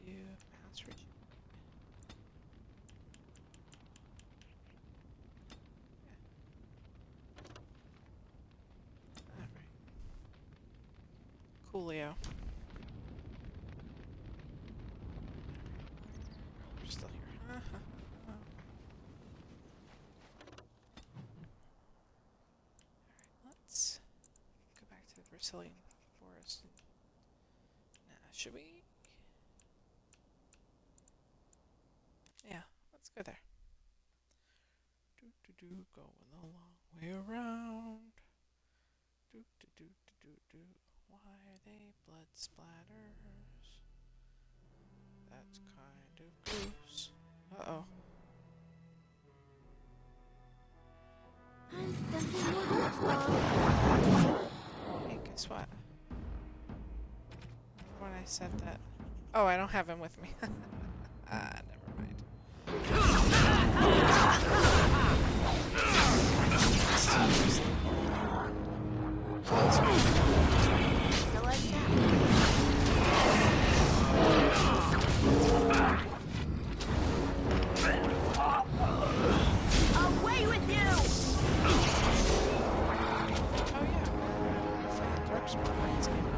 Can we do mass rejuvenation? Yeah. Alright. Coolio. We're still here. Alright, let's go back to the Brecelian Forest. Nah, should we? Yeah, let's go there. Going the long way around. Why are they blood splatters? That's kind of gross. Uh-oh. Hey, guess what? When I said that Oh, I don't have him with me. Never mind. Away with you! Oh yeah, we're fighting Darkspawn when he's coming out.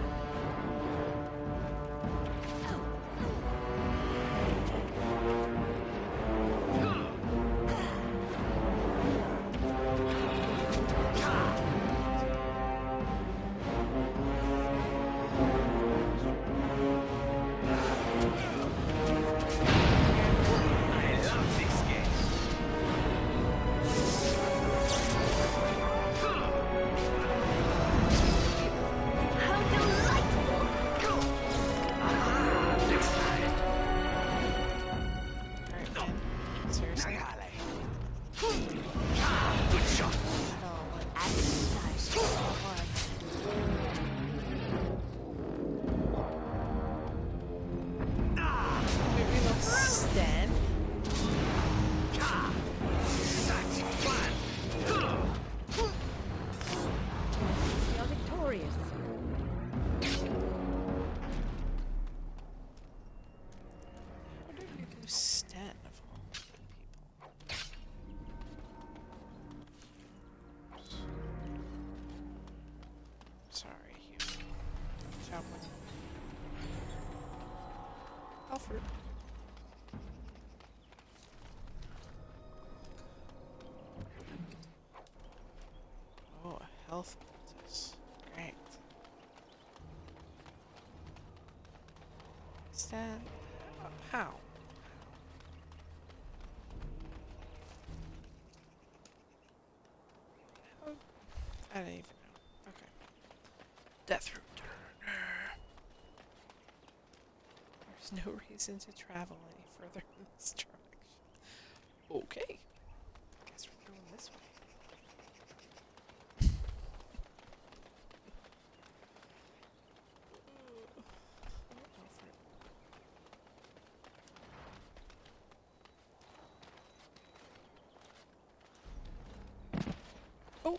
Alright, man. Seriously? Good shot. Stand. You're victorious. How did you do Sten of all people? Sorry, you. Someone. Alfred. Oh, a health poultice. Great. Stand. How? How? I don't even know. Okay. Death route. There's no reason to travel any further in this direction. Okay. Guess we're going this way. Oh.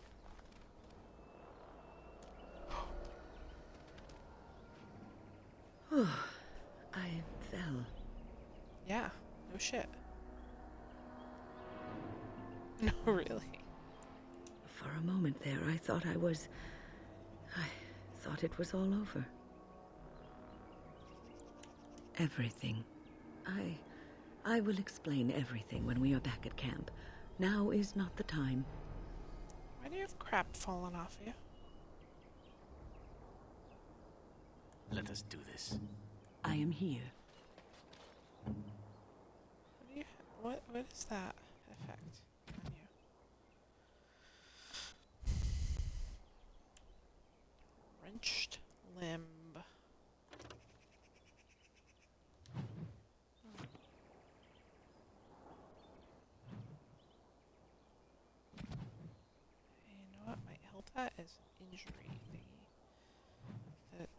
I fell. Yeah, no shit. No, really. For a moment there, I thought I thought it was all over. Everything. I will explain everything when we are back at camp. Now is not the time. Why do you have crap falling off you? Let us do this. I am here. What do you? What is that effect on you? Wrenched limb. You know what might help that is injury thingy. That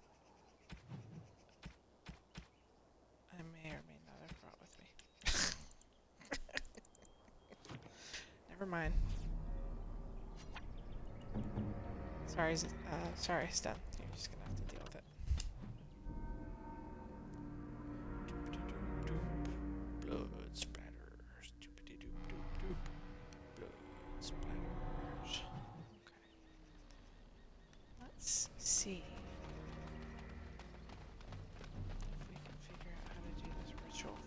I may or may not have brought with me. Never mind. Sorry, sorry, Sten. You're just gonna have to deal with it. Blood spatters. Doop-a-dee-doop-doop-doop. Blood spatters. Okay. Let's see if we can figure out how to do this ritual thing.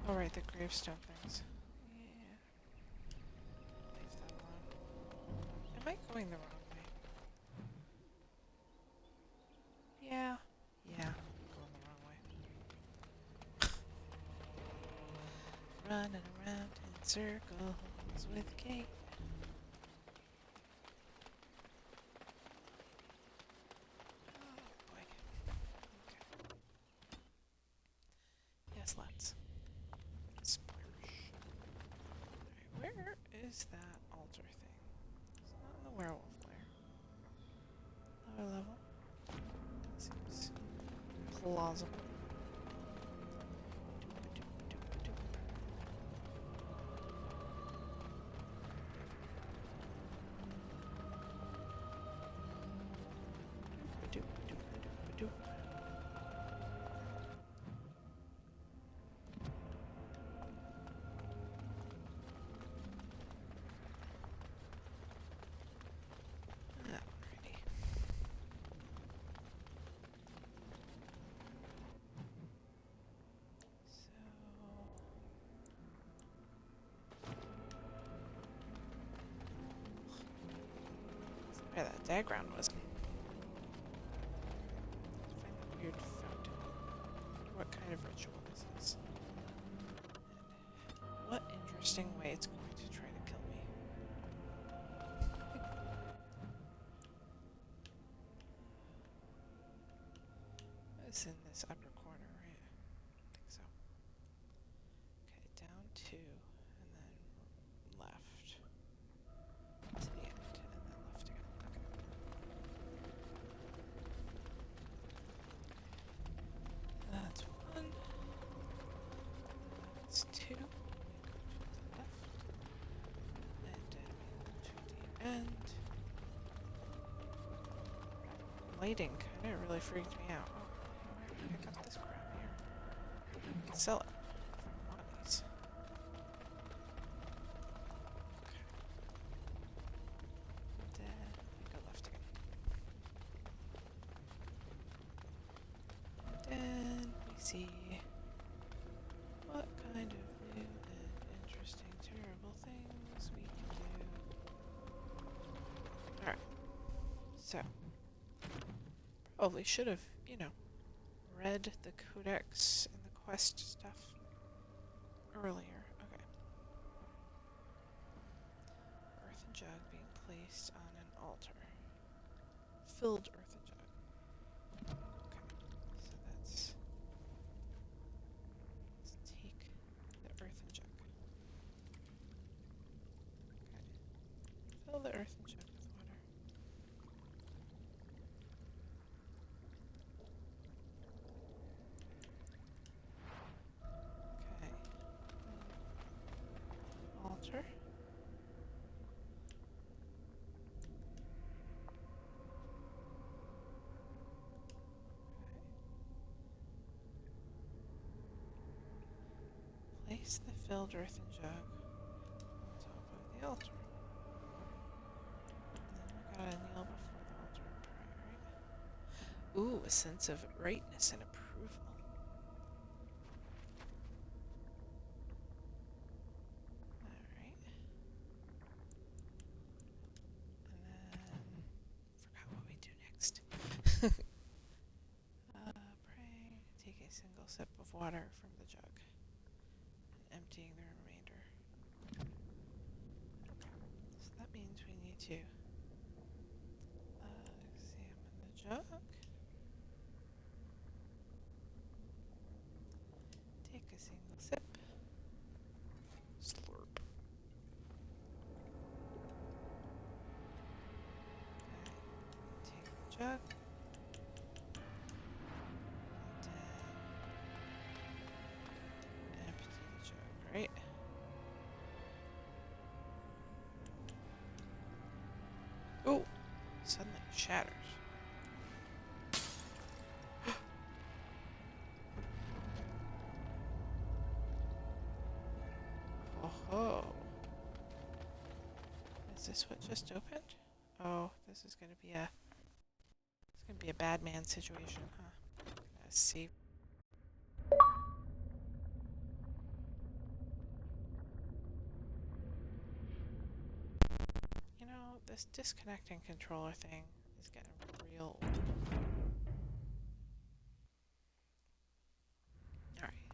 Oh, right, the gravestone things. Yeah. Leave that alone. Am I going the wrong way? Yeah. Yeah, I'm going the wrong way. Running around in circles with Kate. Oh, boy. Okay. Yes, let's. Splurge. Alright, where is that altar thing? It's not in the werewolf lair. Lower level. That seems plausible. Where that diagram was. Let's find that weird fountain. What kind of ritual this is. And what interesting way it's going to try to kill me. It's in this upper corner, right? I think so. Okay, down 2, and then left. To the end, and then left again. Okay. That's 1. That's 2. Go to the left. And then to the end. Lighting kind of really freaked me out. Oh, how do I pick up this crap here? I can sell it for one of these. Okay. Then go left again. Then we see what kind of new and interesting, terrible things we can do. Alright. So. Probably should have, you know, read the codex and the quest stuff earlier. Okay. Earthen jug being placed on an altar. Filled earthen jug. Okay. So let's take the earthen jug. Okay. Fill the earthen jug with water. Okay. Altar. Place the filled earthen jug on top of the altar. And then we gotta kneel before the altar and pray, right? Ooh, a sense of rightness and approval. Alright. And then forgot what we do next. Pray, take a single sip of water from the jug. Emptying the remainder. So that means we need to examine the jug. Take a single sip. Slurp. Okay. Take the jug. And empty the jug, right? Oh! Suddenly it shatters. Oh. Is this what just opened? Oh, this is gonna be a bad man situation, huh? Let's see. You know, this disconnecting controller thing is getting real old. Alright.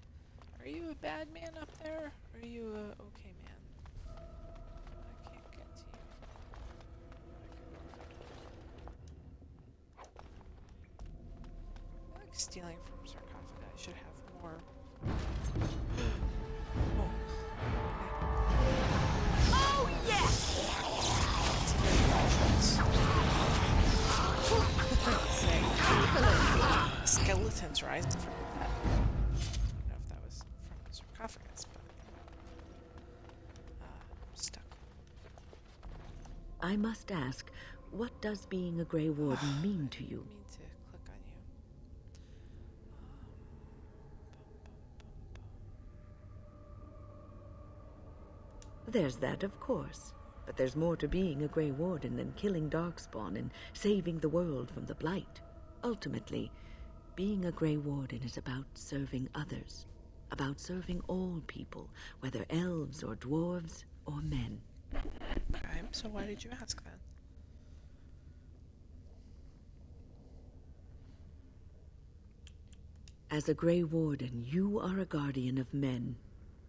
Are you a bad man up there? Or are you a okay man? I can't get to you. I like stealing from sarcophagi. I should have more. Oh. Oh, rising from the dead. I don't know if that was from the sarcophagus, but I'm stuck. I must ask, what does being a Grey Warden mean to you? I mean to click on you. There's that, of course. But there's more to being a Grey Warden than killing Darkspawn and saving the world from the Blight. Ultimately, being a Grey Warden is about serving others. About serving all people, whether elves or dwarves or men. Okay, so why did you ask then? As a Grey Warden, you are a guardian of men.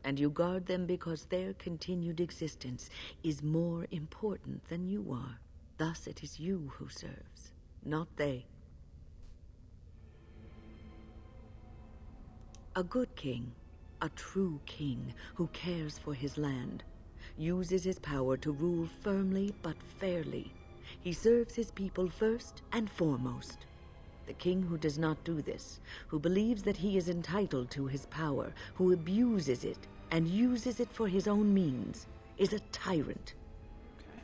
And you guard them because their continued existence is more important than you are. Thus it is you who serves, not they. A good king, a true king who cares for his land, uses his power to rule firmly but fairly. He serves his people first and foremost. The king who does not do this, who believes that he is entitled to his power, who abuses it, and uses it for his own means, is a tyrant. Okay.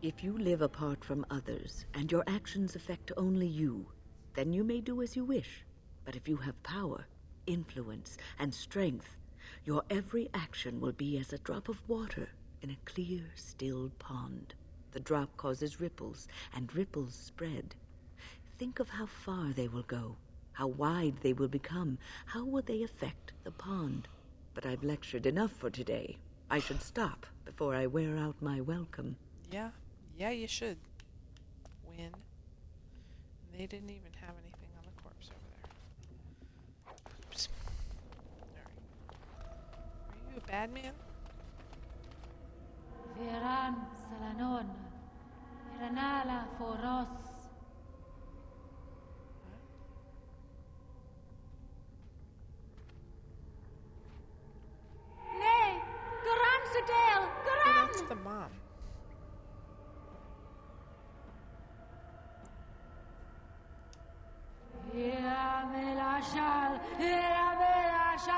If you live apart from others, and your actions affect only you, then you may do as you wish. But if you have power, influence, and strength, your every action will be as a drop of water in a clear, still pond. The drop causes ripples, and ripples spread. Think of how far they will go. How wide they will become. How will they affect the pond? But I've lectured enough for today. I should stop before I wear out my welcome. Yeah, you should. Win. They didn't even have anything on the corpse over there. Oops. Alright. Are you a bad man? Viran Salanon, Iranala Foros. Nay, Garan Sadale, Oh, Garan! that's the mom. Iramelashal, Iramelashal!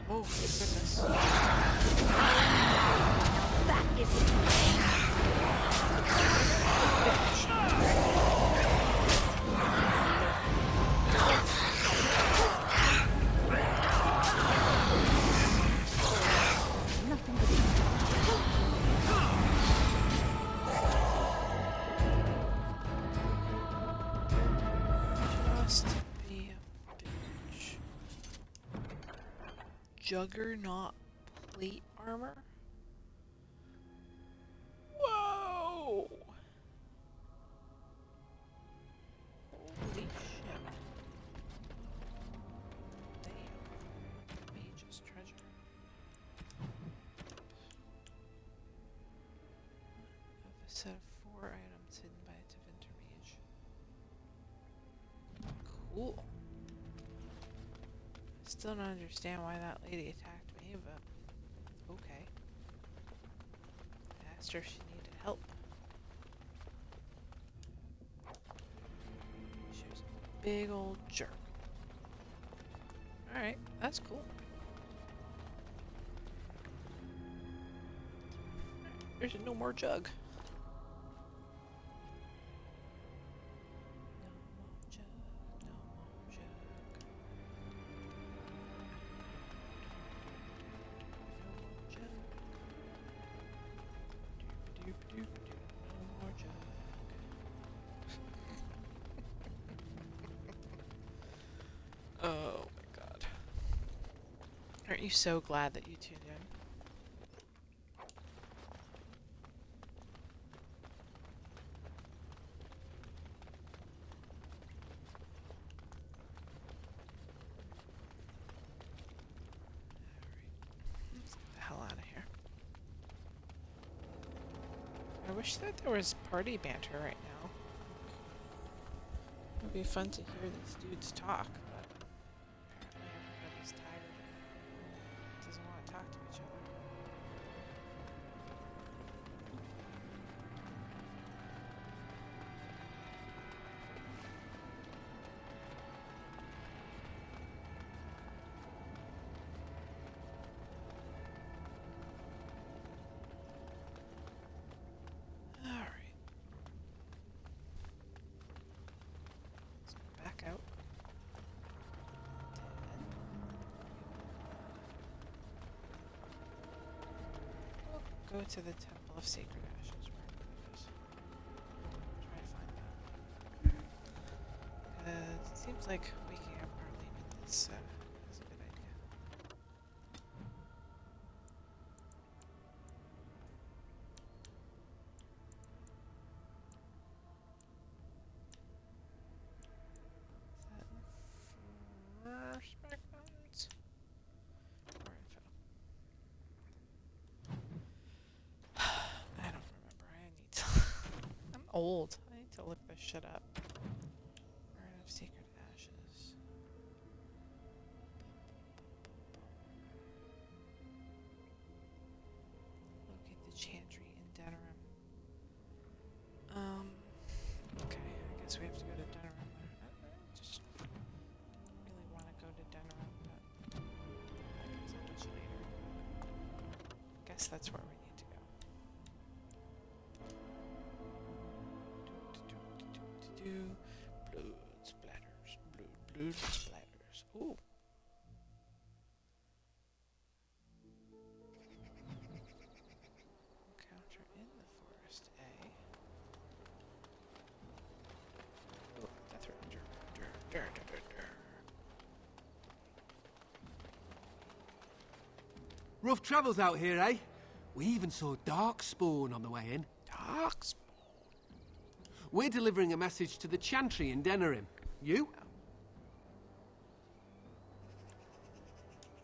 Oh, goodness. That is Must be a bitch. Juggernaut plate armor? Whoa! Holy shit. Damn. Mage's treasure. Of a set of 4 items hidden by a Tevinter mage. Cool. Still don't understand why that lady attacked me, but okay. I asked her if she needed help. She was a big old jerk. Alright, that's cool. There's no more jug. Oh my god. Aren't you so glad that you tuned in? Alright. Let's get the hell out of here. I wish that there was party banter right now. It would be fun to hear these dudes talk, but apparently everybody's tired and doesn't want to talk to each other. go to the Temple of Sacred Ashes, wherever it is. Try to find that. It seems like waking up early is a good idea. Is that first back buttons? More info. I don't remember. I need to. I'm old. I need to look this shit up. Urn of Sacred Ashes. Locate the chantry in Denerim. Okay, I guess we have to go to Denerim. I just really want to go to Denerim, but until much later. Guess that's where we need to go. Blood splatters. Blood splatters. Ooh. Encounter in the forest, eh? Oh, death row. Rough travels out here, eh? We even saw Darkspawn on the way in. Darkspawn? We're delivering a message to the Chantry in Denerim. You?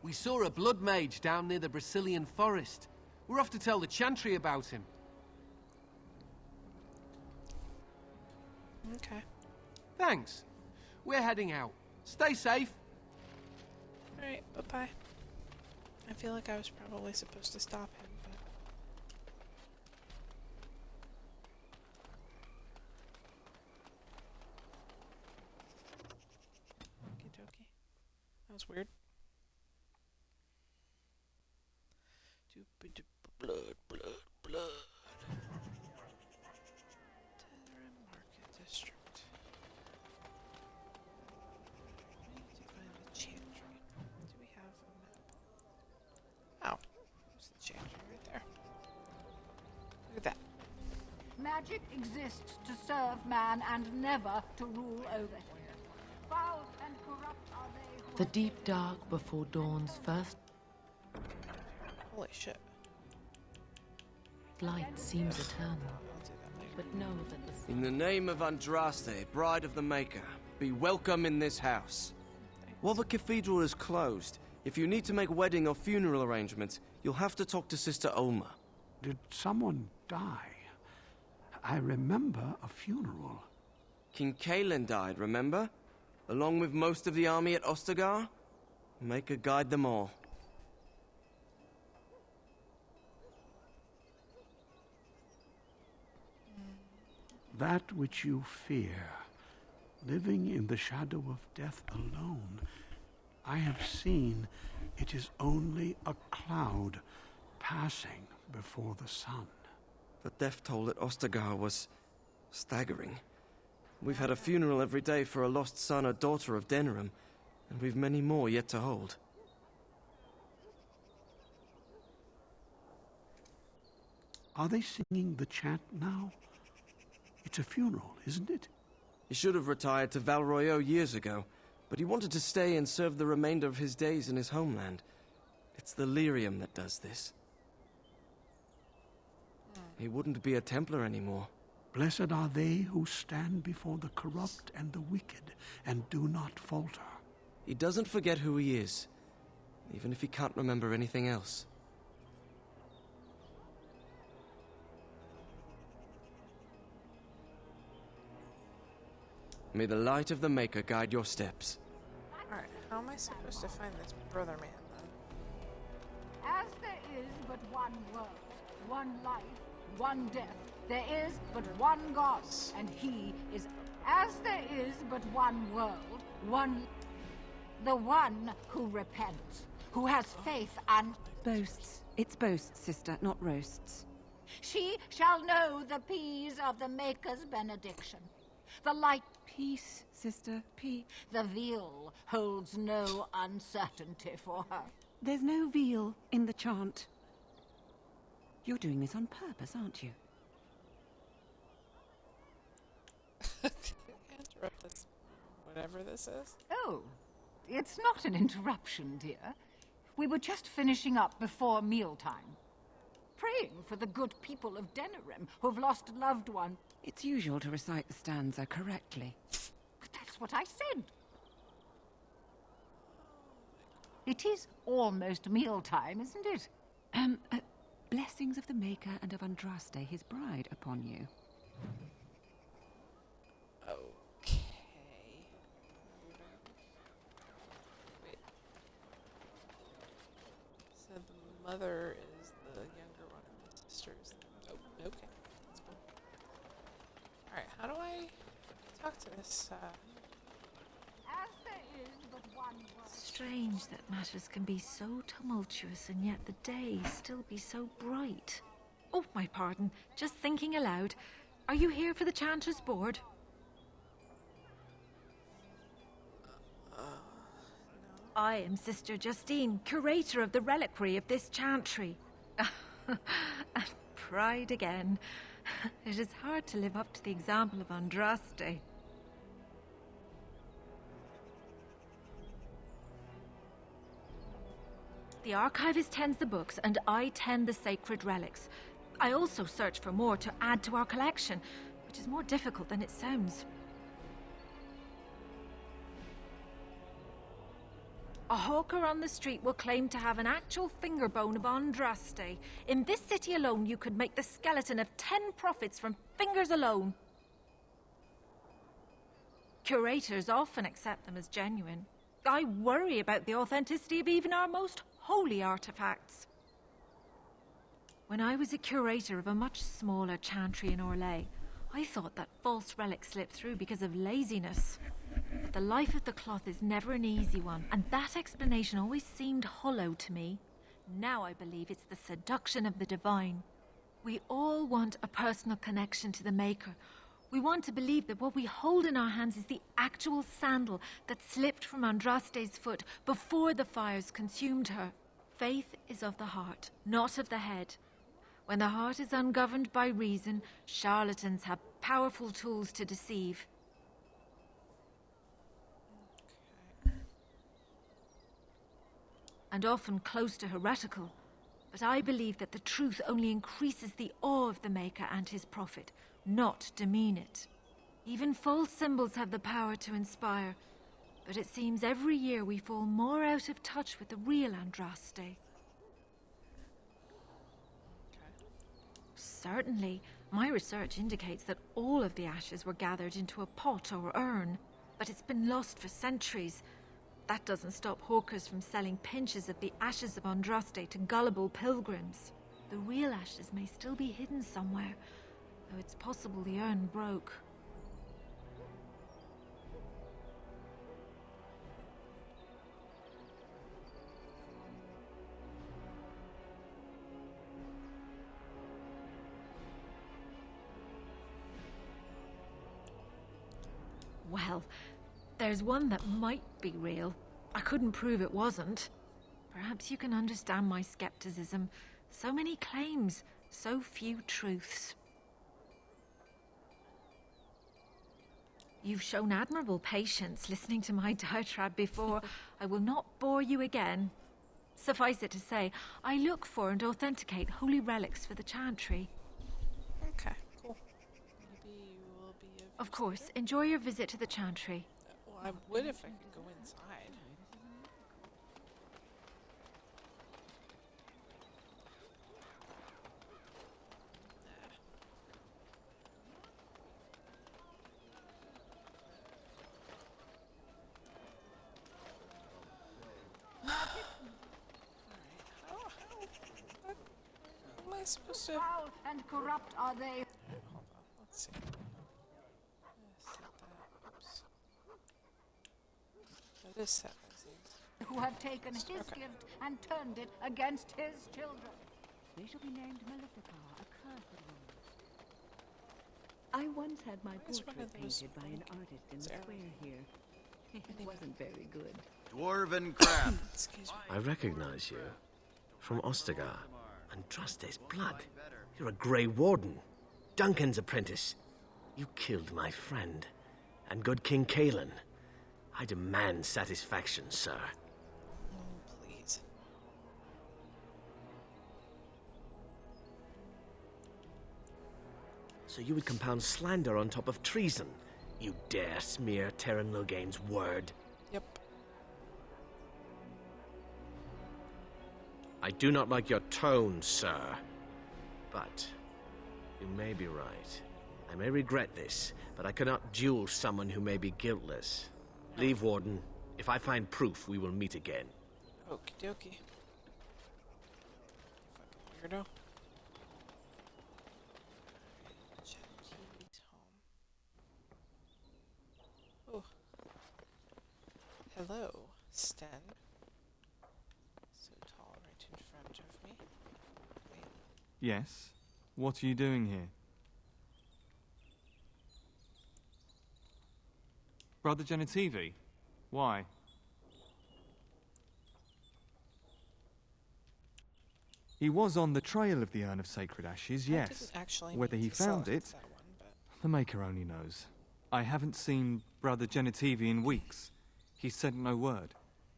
We saw a blood mage down near the Brecelian Forest. We're off to tell the Chantry about him. Okay. Thanks. We're heading out. Stay safe. Alright, bye-bye. I feel like I was probably supposed to stop him, but... Okie dokie. That was weird. Blood. Denerim Market District. We need to find the chantry. Do we have a map? Oh, there's the chantry right there. Look at that. Magic exists to serve man and never to rule over him. Foul and corrupt are they who The deep dark before dawn's first Holy shit. light seems eternal, but know that the In the name of Andraste, Bride of the Maker, be welcome in this house. While the cathedral is closed, if you need to make wedding or funeral arrangements, you'll have to talk to Sister Olma. Did someone die? I remember a funeral. King Kaelin died, remember? Along with most of the army at Ostagar? Maker guide them all. That which you fear, living in the shadow of death alone, I have seen it is only a cloud passing before the sun. The death toll at Ostagar was staggering. We've had a funeral every day for a lost son or daughter of Denerim, and we've many more yet to hold. Are they singing the chant now? It's a funeral, isn't it? He should have retired to Valroyo years ago, but he wanted to stay and serve the remainder of his days in his homeland. It's the lyrium that does this. He wouldn't be a Templar anymore. Blessed are they who stand before the corrupt and the wicked and do not falter. He doesn't forget who he is, even if he can't remember anything else. May the light of the Maker guide your steps. Alright, how am I supposed to find this brother man then? As there is but one world, one life, one death, there is but one God, and he is... As there is but one world, one... The one who repents, who has faith and... Boasts. It's boasts, sister, not roasts. She shall know the peace of the Maker's benediction. The light... Peace, sister, peace. The veil holds no uncertainty for her. There's no veal in the chant. You're doing this on purpose, aren't you? Interrupt this, whatever this is. Oh, it's not an interruption, dear. We were just finishing up before mealtime. Praying for the good people of Denerim who've lost a loved one. It's usual to recite the stanza correctly. But that's what I said. It is almost mealtime, isn't it? Blessings of the Maker and of Andraste, his bride, upon you. Okay. Wait. So the mother is the younger one of the sisters. Oh, okay. That's cool. Alright, how do I talk to this, As there is but one word. Strange that matters can be so tumultuous and yet the day still be so bright. Oh, my pardon. Just thinking aloud. Are you here for the Chanter's Board? I am Sister Justine, curator of the reliquary of this chantry. And pride again. It is hard to live up to the example of Andraste. The archivist tends the books, and I tend the sacred relics. I also search for more to add to our collection, which is more difficult than it sounds. A hawker on the street will claim to have an actual finger bone of Andraste. In this city alone, you could make the skeleton of 10 prophets from fingers alone. Curators often accept them as genuine. I worry about the authenticity of even our most holy artifacts. When I was a curator of a much smaller chantry in Orlais, I thought that false relics slipped through because of laziness. The life of the cloth is never an easy one, and that explanation always seemed hollow to me. Now I believe it's the seduction of the divine. We all want a personal connection to the Maker. We want to believe that what we hold in our hands is the actual sandal that slipped from Andraste's foot before the fires consumed her. Faith is of the heart, not of the head. When the heart is ungoverned by reason, charlatans have powerful tools to deceive. And often close to heretical. But I believe that the truth only increases the awe of the Maker and his prophet, not demean it. Even false symbols have the power to inspire, but it seems every year we fall more out of touch with the real Andraste. Certainly, my research indicates that all of the ashes were gathered into a pot or urn, but it's been lost for centuries. That doesn't stop hawkers from selling pinches of the ashes of Andraste to gullible pilgrims. The real ashes may still be hidden somewhere, though it's possible the urn broke. Well, there's one that might be real. I couldn't prove it wasn't. Perhaps you can understand my skepticism. So many claims, so few truths. You've shown admirable patience listening to my diatribe before. I will not bore you again. Suffice it to say, I look for and authenticate holy relics for the chantry. Okay, cool. Maybe you will be Of course, enjoy your visit to the chantry. Well, I would if I could go inside. How am I supposed to... Foul and corrupt are they. Hold on, let's see. Set that. Oops. That is set, I see. Who have taken his gift and turned it against his children. They shall be named Malefica, accursed ones. I once had my portrait painted by an artist in the square here. It wasn't very good. Dwarven craft. Excuse me. I recognize you. From Ostagar. Andraste's blood. You're a Grey Warden. Duncan's apprentice. You killed my friend. And good King Kalen. I demand satisfaction, sir. Please. So you would compound slander on top of treason? You dare smear Terran Loghain's word? Yep. I do not like your tone, sir. But you may be right. I may regret this, but I cannot duel someone who may be guiltless. Leave, Warden. If I find proof, we will meet again. Okie dokie. Fucking weirdo. Gentil's home. Oh. Hello, Sten. So tall right in front of me. Wait. Yes? What are you doing here? Brother Genitivi? Why? He was on the trail of the Urn of Sacred Ashes, yes. I didn't actually Whether mean he to sell found it, that one, but the Maker only knows. I haven't seen Brother Genitivi in weeks. He said no word.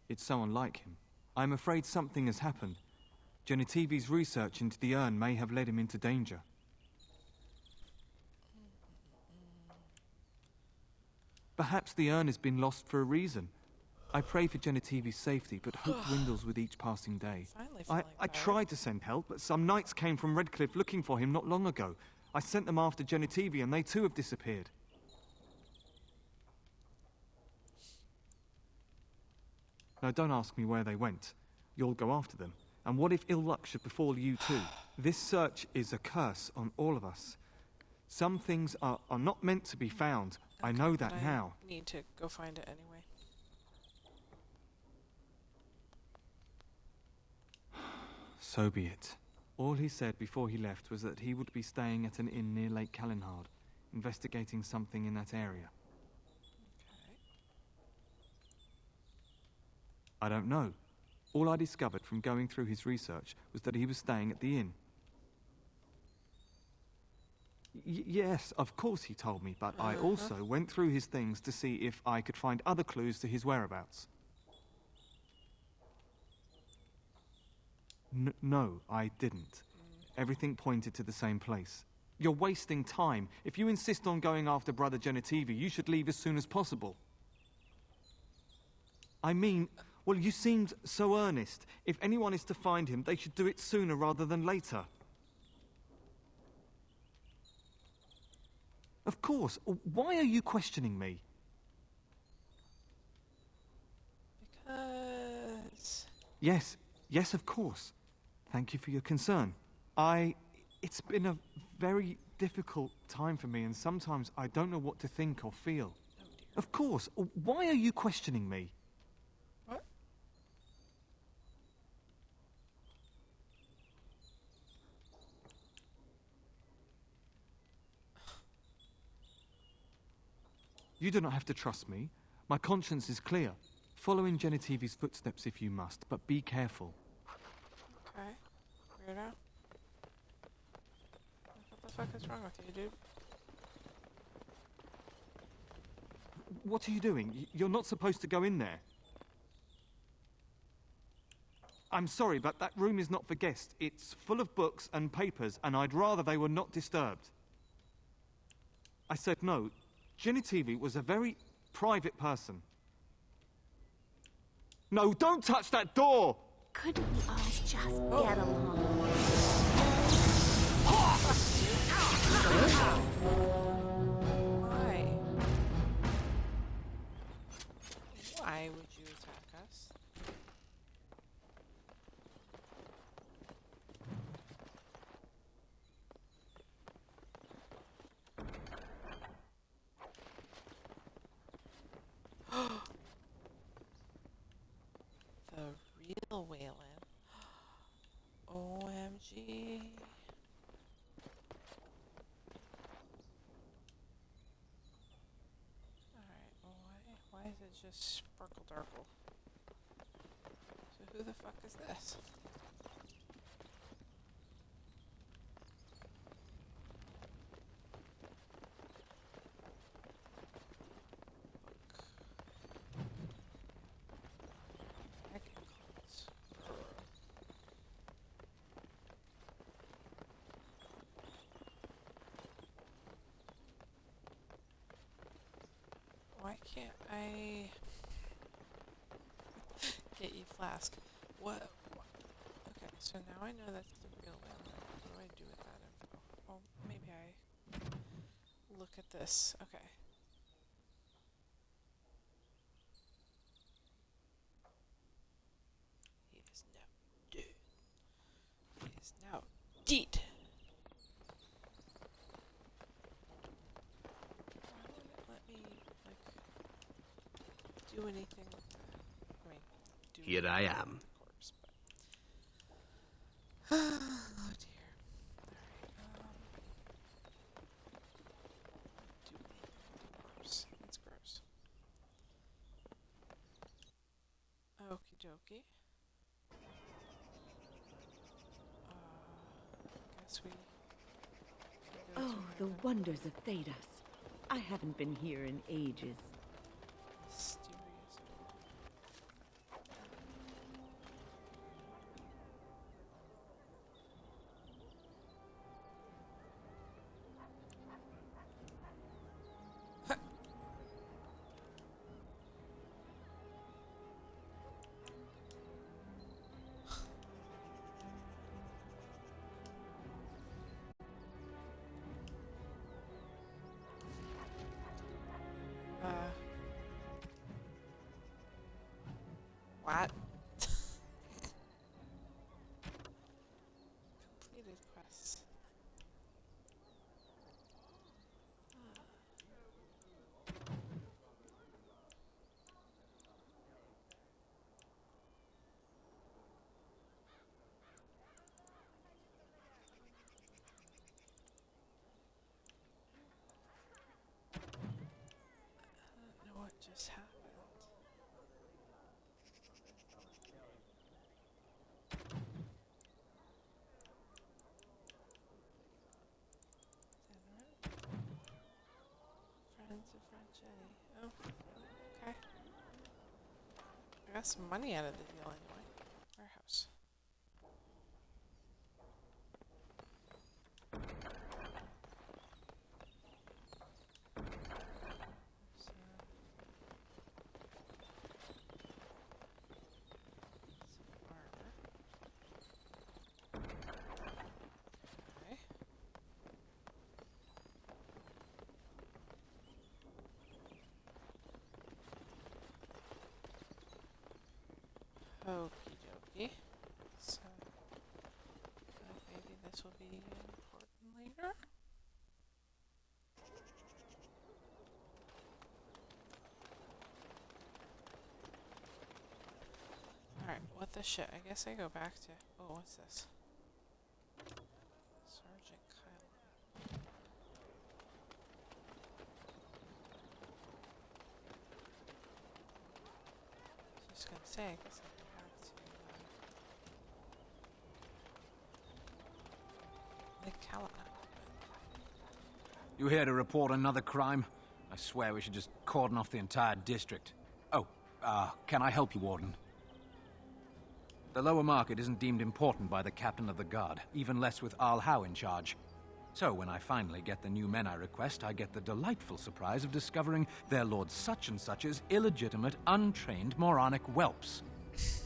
It's so unlike him. I'm afraid something has happened. Genitivi's research into the urn may have led him into danger. Perhaps the urn has been lost for a reason. I pray for Genitivi's safety, but hope dwindles with each passing day. I tried to send help, but some knights came from Redcliffe looking for him not long ago. I sent them after Genitivi, and they too have disappeared. Now, don't ask me where they went. You'll go after them. And what if ill luck should befall you too? This search is a curse on all of us. Some things are not meant to be found. I know that now. I need to go find it anyway. So be it. All he said before he left was that he would be staying at an inn near Lake Callenhard, investigating something in that area. I don't know. All I discovered from going through his research was that he was staying at the inn. Yes, of course he told me, but I also went through his things to see if I could find other clues to his whereabouts. No, I didn't. Everything pointed to the same place. You're wasting time. If you insist on going after Brother Genitivi, you should leave as soon as possible. I mean, well, you seemed so earnest. If anyone is to find him, they should do it sooner rather than later. Of course. Why are you questioning me? Because... Yes, of course. Thank you for your concern. It's been a very difficult time for me, and sometimes I don't know what to think or feel. Oh dear. Of course. Why are you questioning me? What? You do not have to trust me. My conscience is clear. Follow in Genitivi's footsteps if you must, but be careful. Okay. Weirdo. What the fuck is wrong with you, dude? What are you doing? You're not supposed to go in there. I'm sorry, but that room is not for guests. It's full of books and papers, and I'd rather they were not disturbed. I said no. Genitivi was a very private person. No, don't touch that door! Couldn't we all just get along? Why? Why would you attack us? The real Waylon. OMG. Alright, well, why is it just sparkle darkle? So who the fuck is this? can't I get you flask? What? Okay, so now I know that's the real landlord. What do I do with that info? Oh, maybe I look at this. Okay. He is now dead. He is now dead. Why won't it let me, like, do anything with that? I mean, do Here I am. the corpse, but... Oh dear. Alright, do anything with the corpse. That's gross. Okie dokie. Guess we can go Oh, to the heaven. wonders of Thedas. I haven't been here in ages. Mysterious. What? Completed quests. I don't know what just happened. Friends of Breceli. Oh, okay. I got some money out of the deal anyway. Warehouse. So, some armor. Okay. Okie dokie. So, maybe this will be important later. Alright, what the shit? I guess I go back to... Oh, what's this? Sergeant Kylan. I was just gonna say, I guess I go back to... the Kylan. You here to report another crime? I swear we should just cordon off the entire district. Oh, can I help you, Warden? The lower market isn't deemed important by the captain of the guard, even less with Al Howe in charge. So when I finally get the new men I request, I get the delightful surprise of discovering their Lord Such-and-Such's illegitimate, untrained, moronic whelps.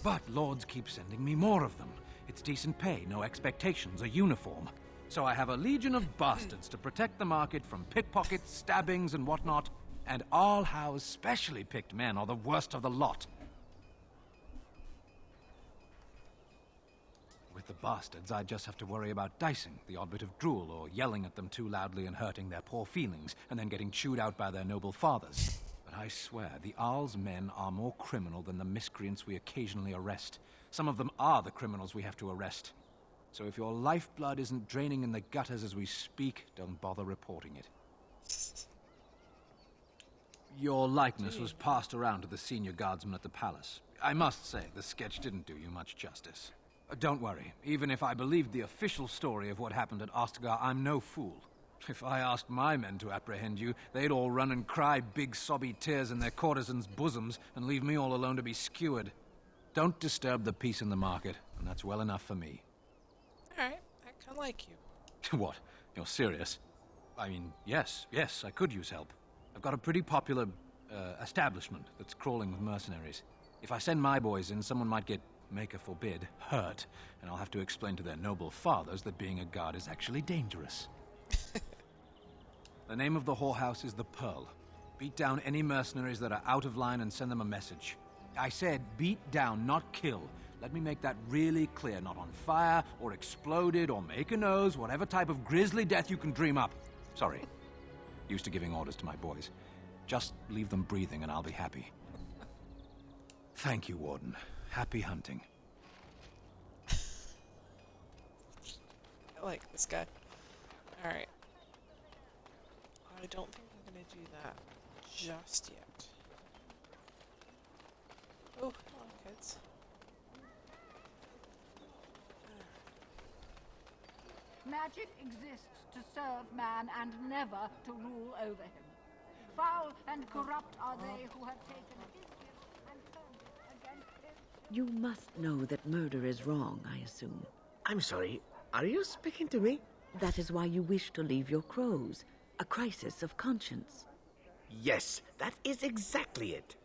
But lords keep sending me more of them. It's decent pay, no expectations, a uniform. So I have a legion of bastards to protect the market from pickpockets, stabbings, and whatnot. And Al Howe's specially picked men are the worst of the lot. With the bastards, I just have to worry about dicing, the odd bit of drool, or yelling at them too loudly and hurting their poor feelings, and then getting chewed out by their noble fathers. But I swear, the Arl's men are more criminal than the miscreants we occasionally arrest. Some of them are the criminals we have to arrest. So if your lifeblood isn't draining in the gutters as we speak, don't bother reporting it. Your likeness was passed around to the senior guardsman at the palace. I must say, the sketch didn't do you much justice. Don't worry. Even if I believed the official story of what happened at Ostagar, I'm no fool. If I asked my men to apprehend you, they'd all run and cry big sobby tears in their courtesans' bosoms and leave me all alone to be skewered. Don't disturb the peace in the market, and that's well enough for me. Alright, I kinda like you. What? You're serious? I mean, yes, I could use help. I've got a pretty popular establishment that's crawling with mercenaries. If I send my boys in, someone might get, maker forbid, hurt, and I'll have to explain to their noble fathers that being a guard is actually dangerous. The name of the whorehouse is the Pearl. Beat down any mercenaries that are out of line and send them a message. I said beat down, not kill. Let me make that really clear. Not on fire, or exploded, or make a nose, whatever type of grisly death you can dream up. Sorry. Used to giving orders to my boys. Just leave them breathing and I'll be happy. Thank you, Warden. Happy hunting. I like this guy. Alright. I don't think I'm gonna do that just yet. Oh, come on, kids. Magic exists to serve man and never to rule over him. Foul and corrupt are they who have taken his gift and turned it against his... You must know that murder is wrong, I assume. I'm sorry, are you speaking to me? That is why you wish to leave your crows. A crisis of conscience. Yes, that is exactly it.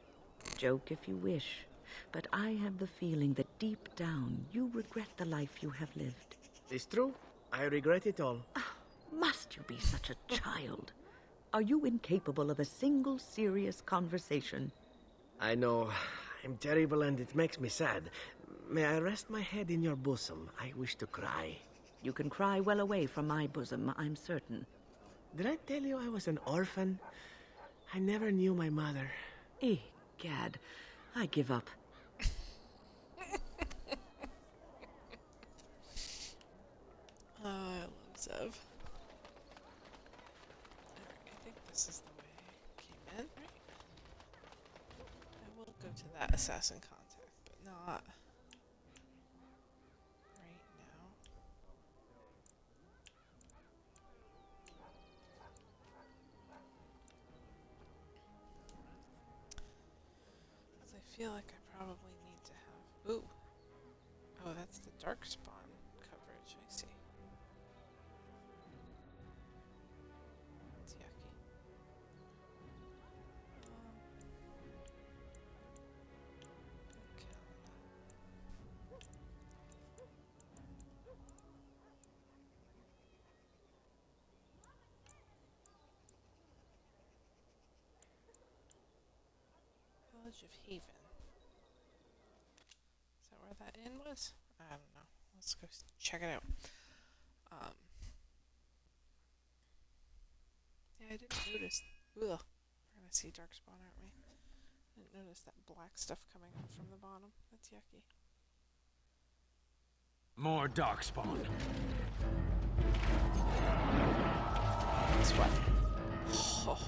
Joke if you wish, but I have the feeling that deep down you regret the life you have lived. It's true. I regret it all. Must you be such a child? Are you incapable of a single serious conversation? I know. I'm terrible and it makes me sad. May I rest my head in your bosom? I wish to cry. You can cry well away from my bosom, I'm certain. Did I tell you I was an orphan? I never knew my mother. Gad, I give up. I love Zev. Alright, I think this is the way I came in, right? I will go to that assassin contact, but not right now. Because I feel like I probably need to have... Ooh! Oh, that's the dark spawn coverage, I see. That's yucky. Village of Haven. Is that where that inn was? I don't know. Let's go check it out. Yeah, I didn't notice. Ugh. We're gonna see darkspawn, aren't we? I didn't notice that black stuff coming up from the bottom. That's yucky. More darkspawn. Guess what? Oh.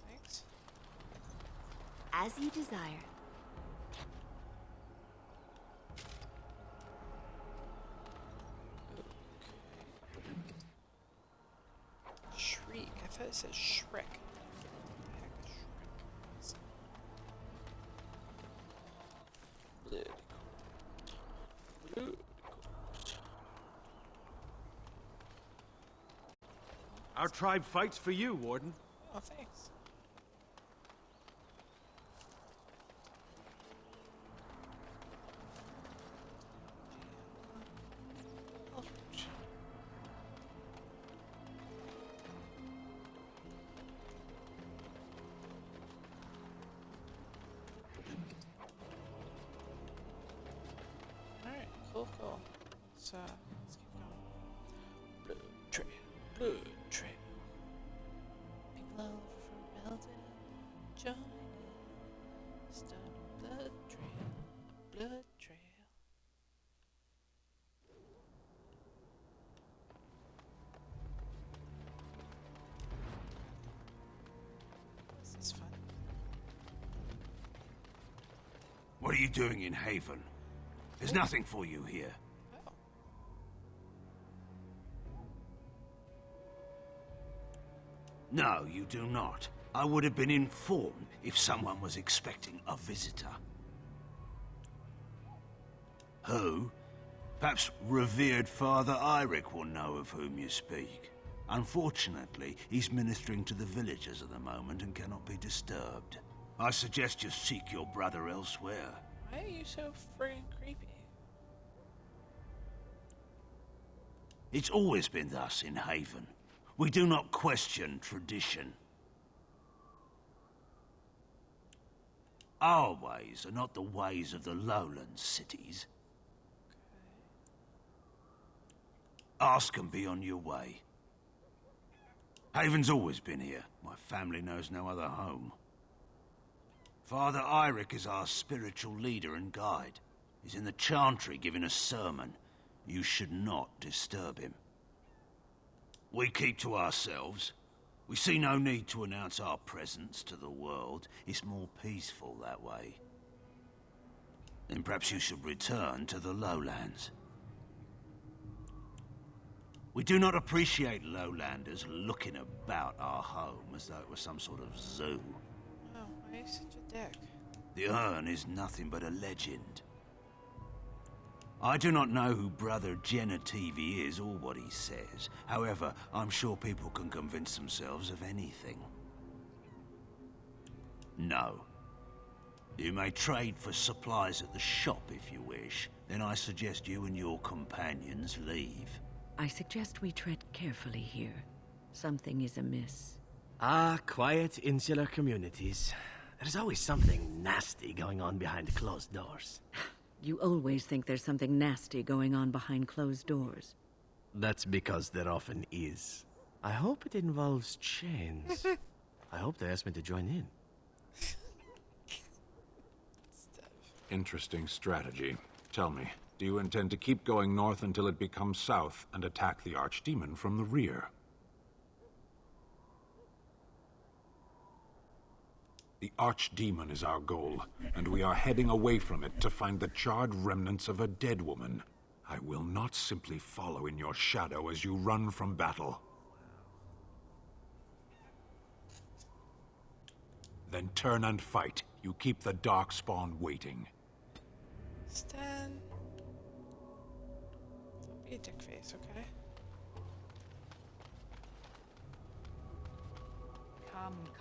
Thanks. As you desire. Shriek. I thought it said Shrek. Bloody cool. Bloody cool. Our tribe fights for you, Warden. Oh, thanks. Cool. Let's keep going. Blood trail. People over from Belden, join in. Start a blood trail. This is fun. What are you doing in Haven? There's nothing for you here. Oh. No, you do not. I would have been informed if someone was expecting a visitor. Who? Perhaps revered Father Eirik will know of whom you speak. Unfortunately, he's ministering to the villagers at the moment and cannot be disturbed. I suggest you seek your brother elsewhere. Why are you so friggin' creepy? It's always been thus in Haven. We do not question tradition. Our ways are not the ways of the lowland cities. Ask and be on your way. Haven's always been here. My family knows no other home. Father Eirik is our spiritual leader and guide. He's in the chantry giving a sermon. You should not disturb him. We keep to ourselves. We see no need to announce our presence to the world. It's more peaceful that way. Then perhaps you should return to the lowlands. We do not appreciate lowlanders looking about our home as though it was some sort of zoo. Oh, why are you such a dick? The urn is nothing but a legend. I do not know who Brother Genetivi is or what he says. However, I'm sure people can convince themselves of anything. No. You may trade for supplies at the shop if you wish. Then I suggest you and your companions leave. I suggest we tread carefully here. Something is amiss. Ah, quiet, insular communities. There's always something nasty going on behind closed doors. You always think there's something nasty going on behind closed doors. That's because there often is. I hope it involves chains. I hope they ask me to join in. Interesting strategy. Tell me, do you intend to keep going north until it becomes south and attack the Archdemon from the rear? The Archdemon is our goal, and we are heading away from it to find the charred remnants of a dead woman. I will not simply follow in your shadow as you run from battle. Then turn and fight. You keep the Darkspawn waiting. Stan. Don't be a dick face, okay?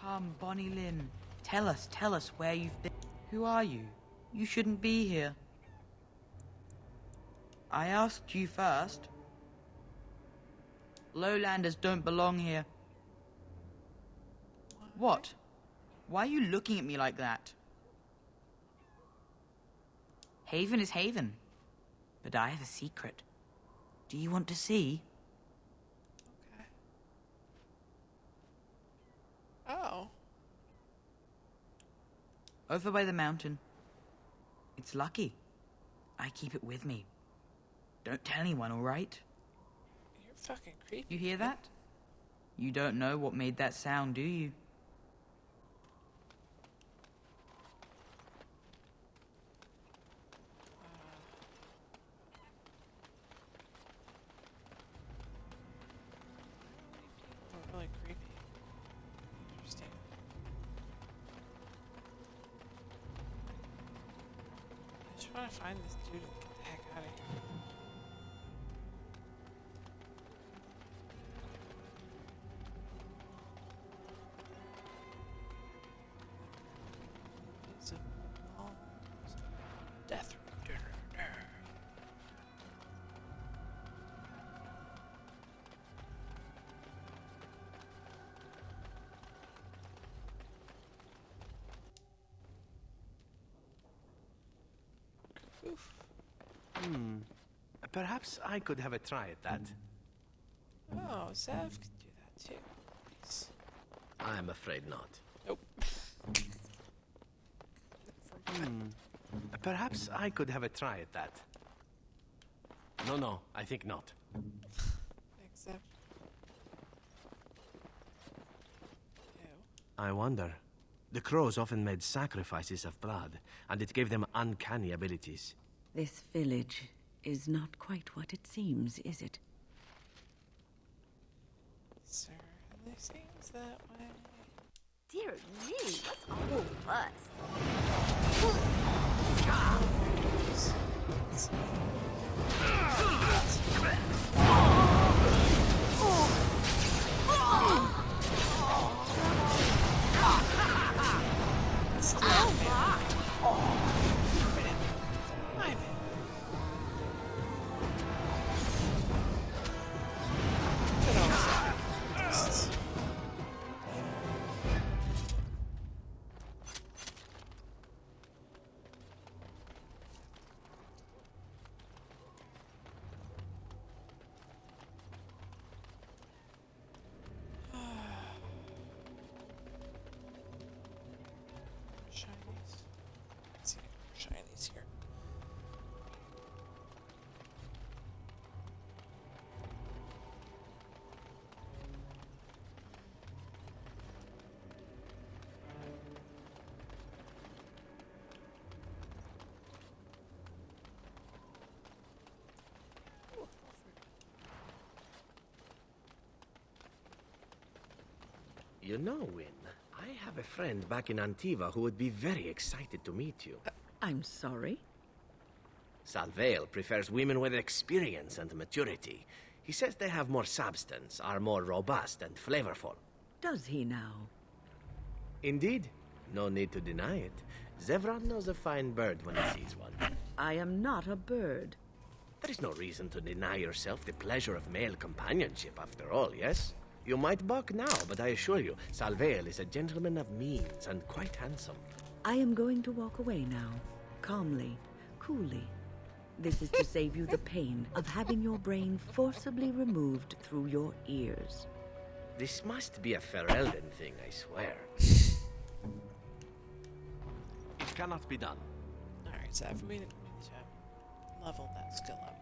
Come, Bonnie Lynn. Tell us where you've been. Who are you? You shouldn't be here. I asked you first. Lowlanders don't belong here. What? Why are you looking at me like that? Haven is Haven. But I have a secret. Do you want to see? Oh. Over by the mountain. It's lucky. I keep it with me. Don't tell anyone, all right? You're fucking creepy. You hear that? You don't know what made that sound, do you? Oh, really creepy. Interesting. I just want to find this dude and get the heck out of here. It's a long death room. Oof. Perhaps I could have a try at that. Oh, Zev could do that too. Nice. I'm afraid not. Nope. Perhaps I could have a try at that. No, I think not. Thanks, Zev. I wonder. The crows often made sacrifices of blood, and it gave them uncanny abilities. This village is not quite what it seems, is it? Certainly seems that way. Dear me, what's all fuss? Shinies. Let's see, shinies here. You know, Win, I have a friend back in Antiva who would be very excited to meet you. I'm sorry? Salvail prefers women with experience and maturity. He says they have more substance, are more robust and flavorful. Does he now? Indeed. No need to deny it. Zevran knows a fine bird when he sees one. I am not a bird. There is no reason to deny yourself the pleasure of male companionship, after all, yes? You might balk now, but I assure you, Salvail is a gentleman of means and quite handsome. I am going to walk away now, calmly, coolly. This is to save you the pain of having your brain forcibly removed through your ears. This must be a Ferelden thing, I swear. It cannot be done. Alright, Zev, we need to level that skill up.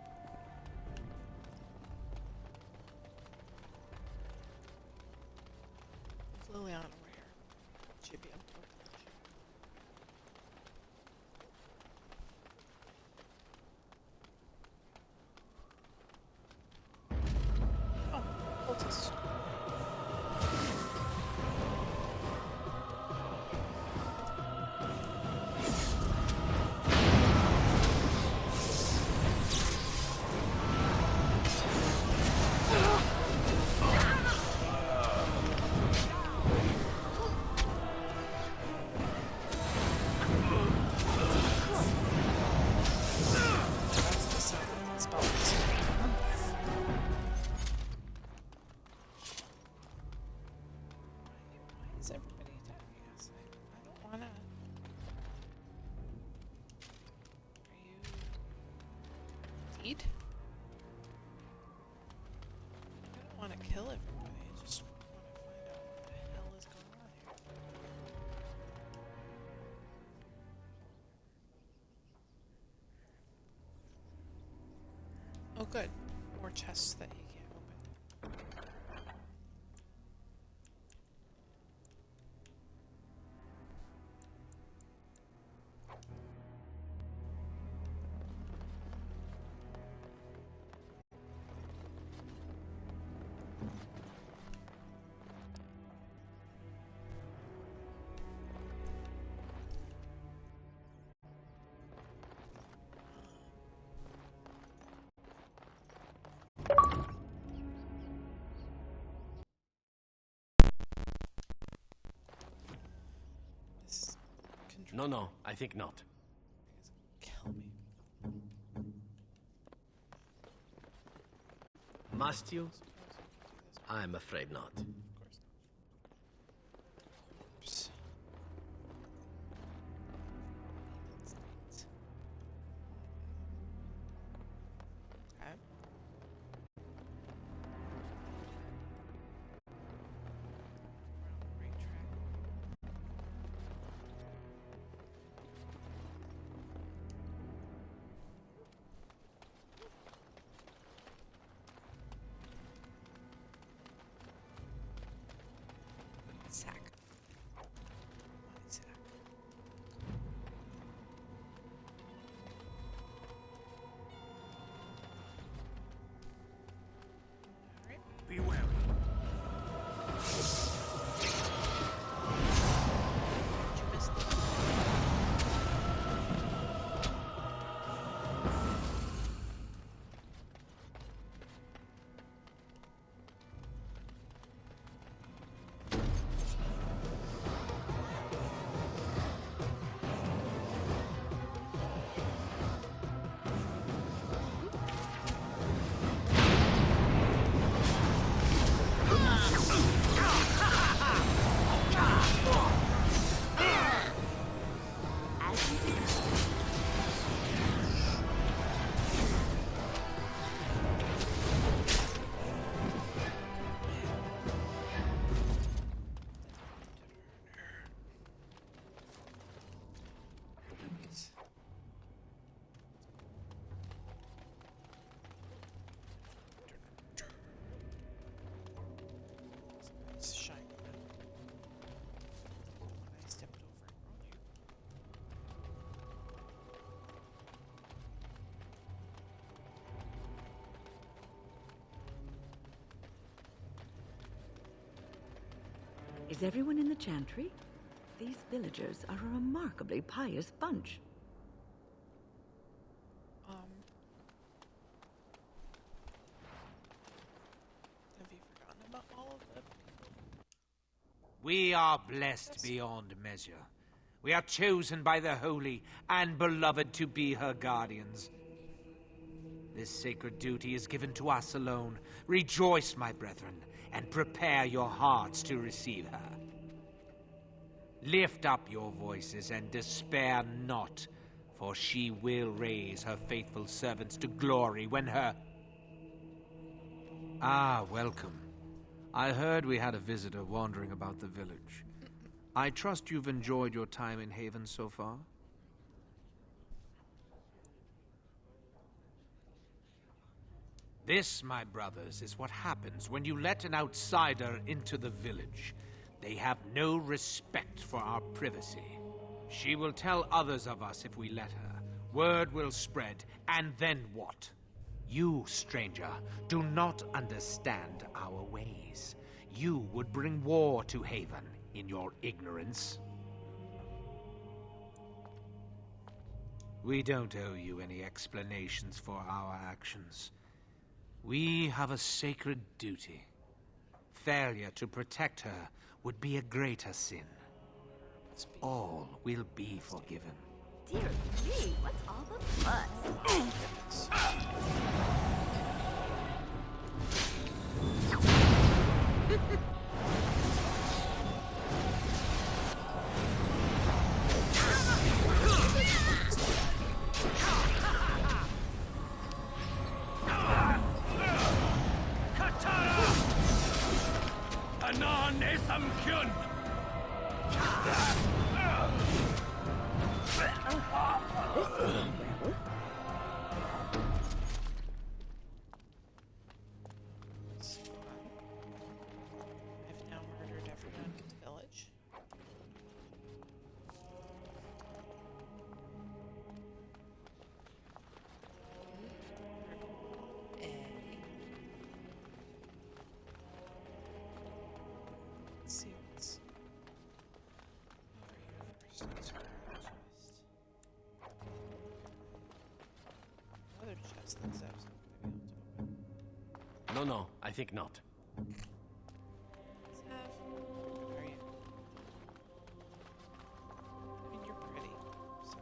If Liliana were here, she'd be able to work on that shit. Oh, poultice. That's the sound of spells. Why is everybody attacking us? I don't wanna. Are you indeed? I don't wanna kill everybody. I just wanna find out what the hell is going on here. Oh, good. More chests that you can't open. This No, I think not. kill me. Must you? I'm afraid not. Oops. Sack. Sack. Alright. Beware. You missed it. It's shiny now. I stepped over it earlier. Is everyone in the chantry? These villagers are a remarkably pious bunch. Have you forgotten about all of them? We are blessed beyond measure. We are chosen by the holy and beloved to be her guardians. This sacred duty is given to us alone. Rejoice, my brethren, and prepare your hearts to receive her. Lift up your voices and despair not, for she will raise her faithful servants to glory when her... Ah, welcome. I heard we had a visitor wandering about the village. I trust you've enjoyed your time in Haven so far? This, my brothers, is what happens when you let an outsider into the village. They have no respect for our privacy. She will tell others of us if we let her. Word will spread, and then what? You, stranger, do not understand our ways. You would bring war to Haven in your ignorance. We don't owe you any explanations for our actions. We have a sacred duty. Failure to protect her would be a greater sin. All will be forgiven. Dear me, what's all the fuss? Anan esam kyun. It's fun. I've now murdered everyone in the village. Let's see what's over here first. Another chest that's absolutely going to be able to open. No, I think not. Let's have... Where are you? I mean, you're pretty, so...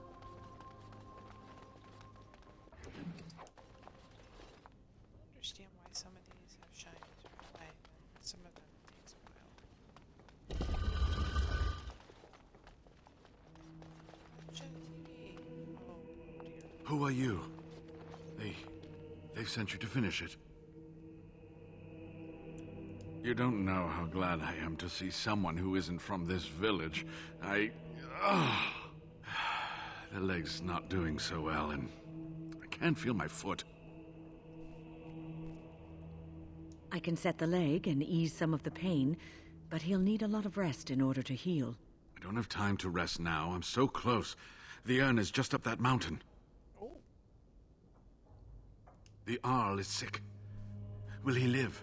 I understand why some of these have shinies right away, and some of them takes a while. Gen TV. Oh dear. Who are you? They sent you to finish it. You don't know how glad I am to see someone who isn't from this village. The leg's not doing so well, and I can't feel my foot. I can set the leg and ease some of the pain, but he'll need a lot of rest in order to heal. I don't have time to rest now. I'm so close. The urn is just up that mountain. The Arl is sick. Will he live?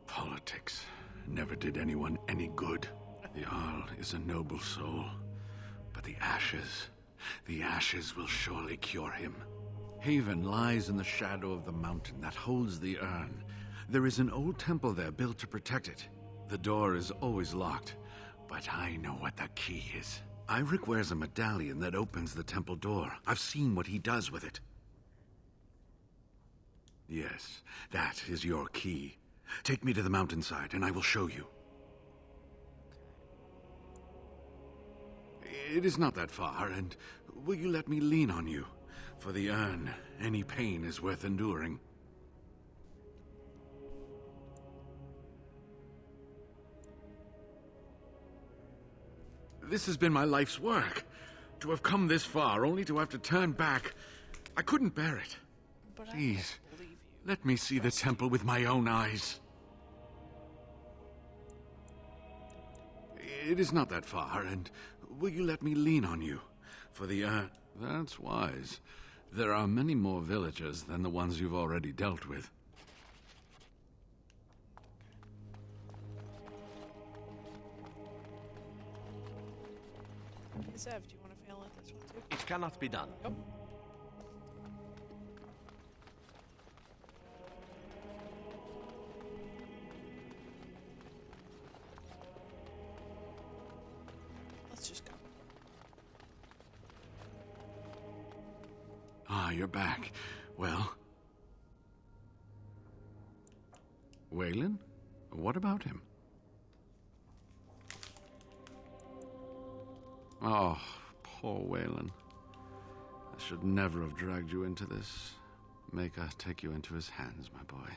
Politics never did anyone any good. The Arl is a noble soul, but the ashes will surely cure him. Haven lies in the shadow of the mountain that holds the urn. There is an old temple there built to protect it. The door is always locked, but I know what the key is. Eirik wears a medallion that opens the temple door. I've seen what he does with it. Yes, that is your key. Take me to the mountainside, and I will show you. It is not that far, and will you let me lean on you? For the urn, any pain is worth enduring. This has been my life's work. To have come this far, only to have to turn back. I couldn't bear it. Please, let me see the temple with my own eyes. It is not that far, and will you let me lean on you? For the that's wise. There are many more villagers than the ones you've already dealt with. Zev, do you want to fail at this one too? It cannot be done. Nope. Let's just go. Ah, you're back. Well? Waylon? What about him? Oh, poor Waylon. I should never have dragged you into this. Maker, take you into his hands, my boy.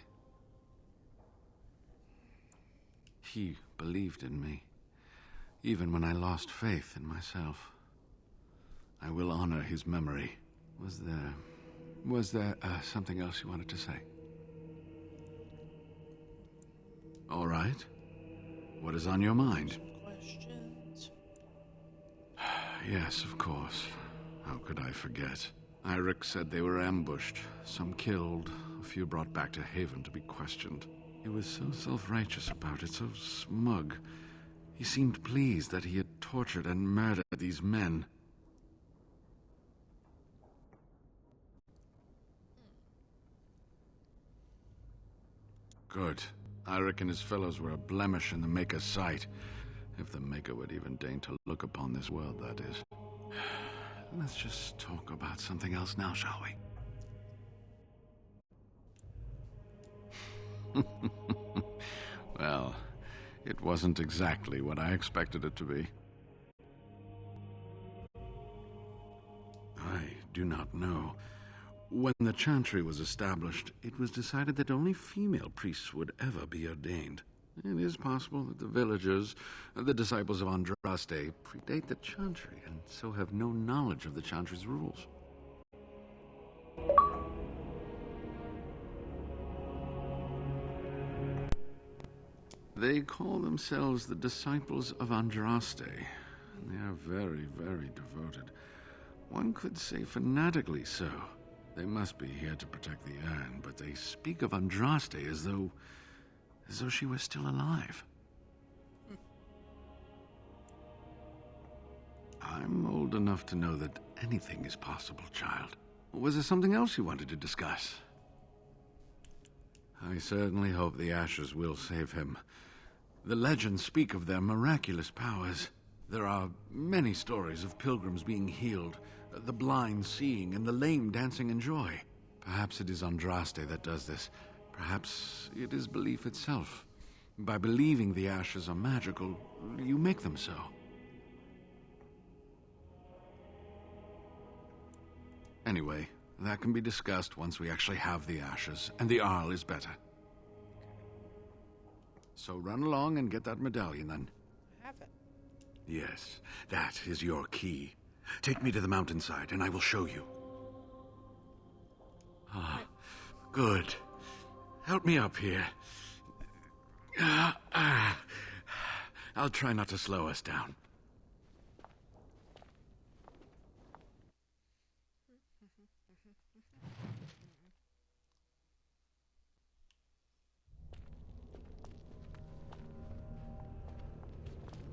He believed in me, even when I lost faith in myself. I will honor his memory. Was there something else you wanted to say? All right. What is on your mind? Questions? Yes, of course. How could I forget? Eirik said they were ambushed, some killed, a few brought back to Haven to be questioned. He was so self-righteous about it, so smug. He seemed pleased that he had tortured and murdered these men. Good. Eirik and his fellows were a blemish in the Maker's sight. If the Maker would even deign to look upon this world, that is. Let's just talk about something else now, shall we? Well, it wasn't exactly what I expected it to be. I do not know. When the Chantry was established, it was decided that only female priests would ever be ordained. It is possible that the villagers, the disciples of Andraste, predate the Chantry and so have no knowledge of the Chantry's rules. They call themselves the disciples of Andraste. They are very, very devoted. One could say fanatically so. They must be here to protect the urn, but they speak of Andraste as though she was still alive. I'm old enough to know that anything is possible, child. Was there something else you wanted to discuss? I certainly hope the ashes will save him. The legends speak of their miraculous powers. There are many stories of pilgrims being healed, the blind seeing, and the lame dancing in joy. Perhaps it is Andraste that does this. Perhaps it is belief itself. By believing the ashes are magical, you make them so. Anyway, that can be discussed once we actually have the ashes, and the Arl is better. So run along and get that medallion, then. I have it. Yes, that is your key. Take me to the mountainside, and I will show you. Ah, good. Help me up here. I'll try not to slow us down.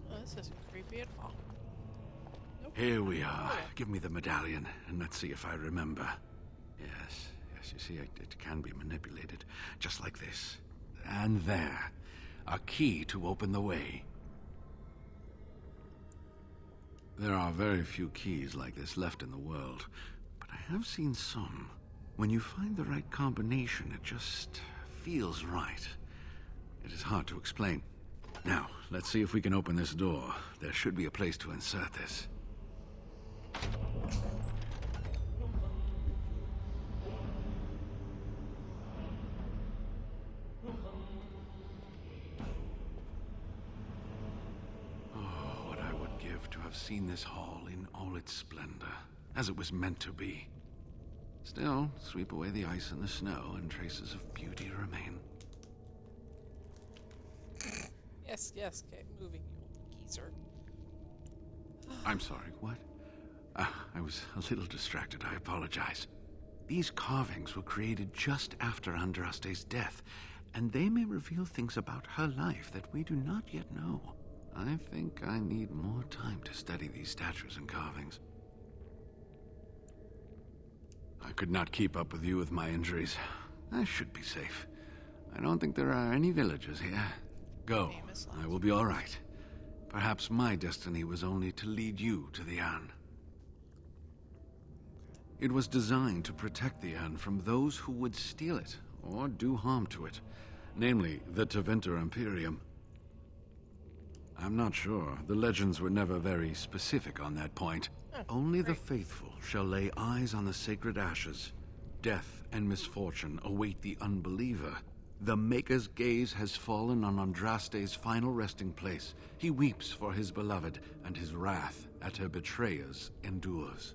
Well, this isn't creepy at all. Nope. Here we are. Give me the medallion, and let's see if I remember. Yes, you see, it can be manipulated, just like this. And there. A key to open the way. There are very few keys like this left in the world, but I have seen some. When you find the right combination, it just feels right. It is hard to explain. Now, let's see if we can open this door. There should be a place to insert this. Seen this hall in all its splendor, as it was meant to be. Still, sweep away the ice and the snow, and traces of beauty remain. Yes, okay, moving, you old geezer. I'm sorry, what? I was a little distracted, I apologize. These carvings were created just after Andraste's death, and they may reveal things about her life that we do not yet know. I think I need more time to study these statues and carvings. I could not keep up with you with my injuries. I should be safe. I don't think there are any villagers here. Go. I will be all right. Perhaps my destiny was only to lead you to the urn. It was designed to protect the urn from those who would steal it or do harm to it, namely the Tevinter Imperium. I'm not sure. The legends were never very specific on that point. Only the faithful shall lay eyes on the sacred ashes. Death and misfortune await the unbeliever. The Maker's gaze has fallen on Andraste's final resting place. He weeps for his beloved, and his wrath at her betrayers endures.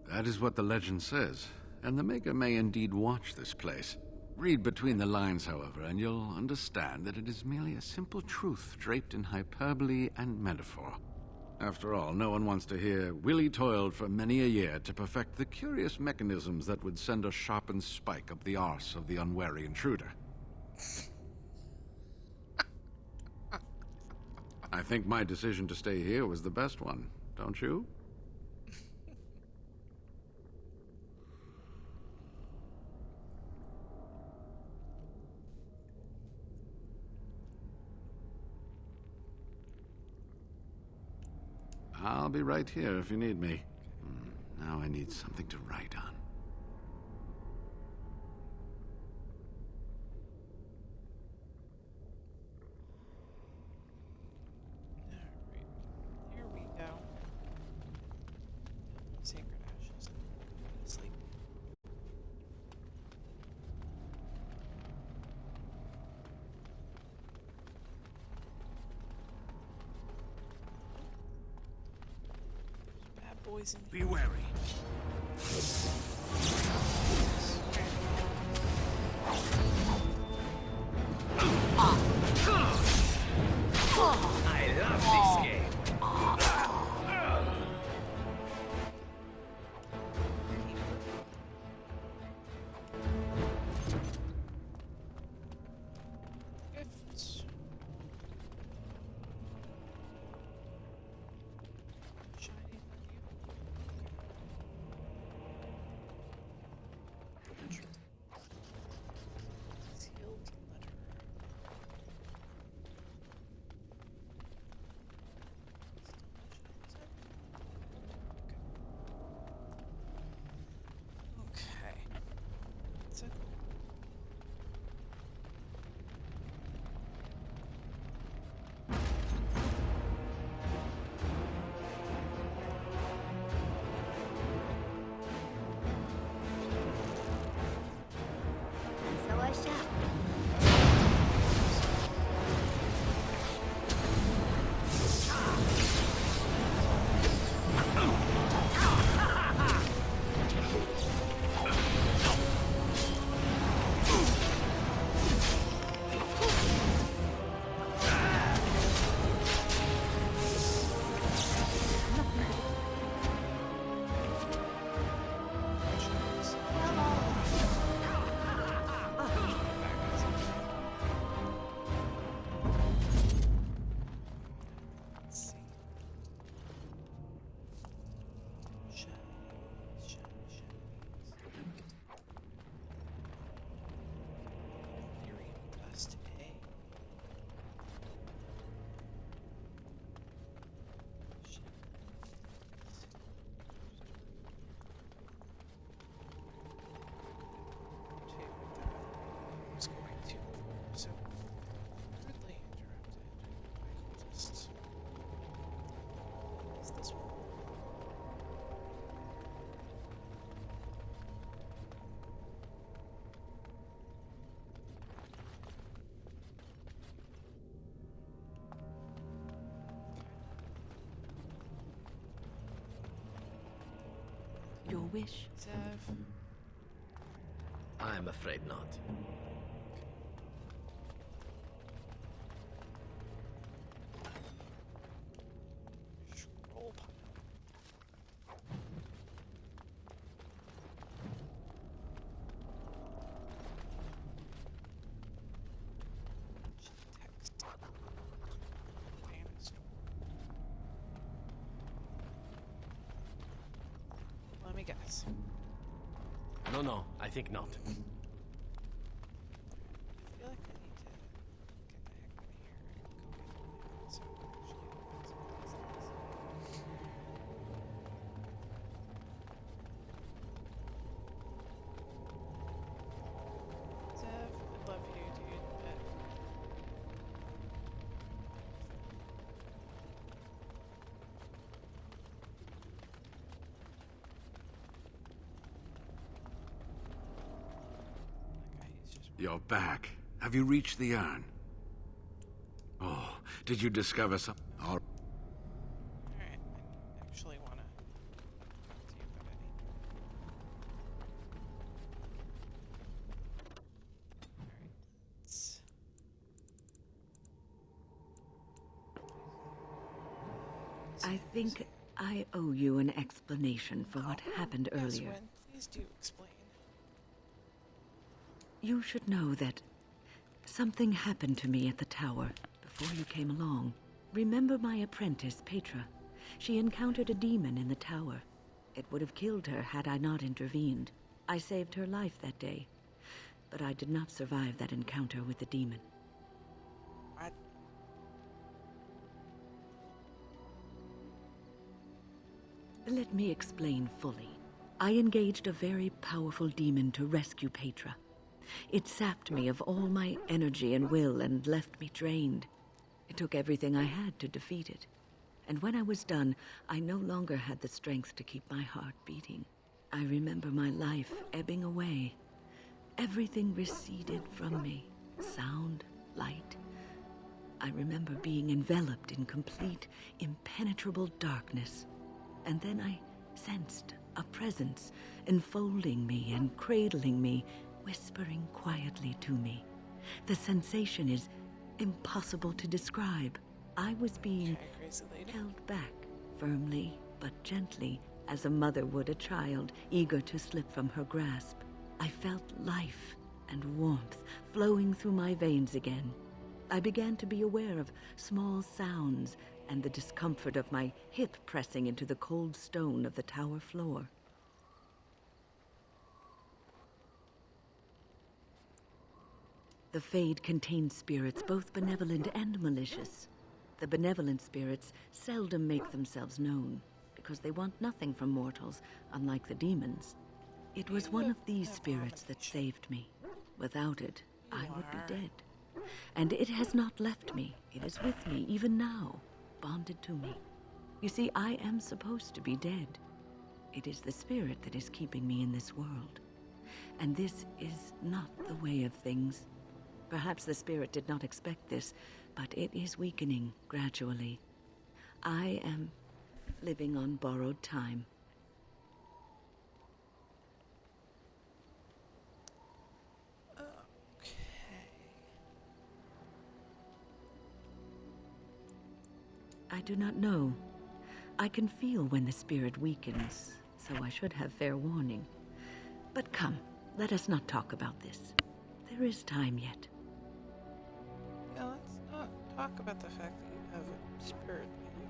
That is what the legend says. And the Maker may indeed watch this place. Read between the lines, however, and you'll understand that it is merely a simple truth draped in hyperbole and metaphor. After all, no one wants to hear Willie toiled for many a year to perfect the curious mechanisms that would send a sharpened spike up the arse of the unwary intruder. I think my decision to stay here was the best one, don't you? I'll be right here if you need me. Now I need something to write on. Here we go. Sacred ashes. Sleep. Bad boys in here. Be wary. I love this game. Gifts. Shiny. Sealed letter. your wish? Zev. I'm afraid not. Scroll pile. Text. Banister. Let me guess. No, I think not. I feel like I need to get the heck out of here and go get so actually open some of these things. Zev, I love you, dude, but You're back. Have you reached the urn? Oh, did you discover some... All alright, I actually want to talk to you about it. Alright, let's... I think I owe you an explanation for what happened Yes, earlier. Wynn, please do explain. You should know that something happened to me at the tower before you came along. Remember my apprentice, Petra? She encountered a demon in the tower. It would have killed her had I not intervened. I saved her life that day, but I did not survive that encounter with the demon. What? Let me explain fully. I engaged a very powerful demon to rescue Petra. It sapped me of all my energy and will and left me drained. It took everything I had to defeat it. And when I was done, I no longer had the strength to keep my heart beating. I remember my life ebbing away. Everything receded from me. Sound, light. I remember being enveloped in complete, impenetrable darkness. And then I sensed a presence enfolding me and cradling me, whispering quietly to me. The sensation is impossible to describe. I was being held back, firmly but gently, as a mother would a child eager to slip from her grasp. I felt life and warmth flowing through my veins again. I began to be aware of small sounds and the discomfort of my hip pressing into the cold stone of the tower floor. The Fade contains spirits both benevolent and malicious. The benevolent spirits seldom make themselves known, because they want nothing from mortals, unlike the demons. It was one of these spirits that saved me. Without it, I would be dead. And it has not left me. It is with me, even now, bonded to me. You see, I am supposed to be dead. It is the spirit that is keeping me in this world. And this is not the way of things. Perhaps the spirit did not expect this, but it is weakening gradually. I am living on borrowed time. I do not know. I can feel when the spirit weakens, so I should have fair warning. But come, let us not talk about this. There is time yet. Yeah, let's not talk about the fact that you have a spirit with you.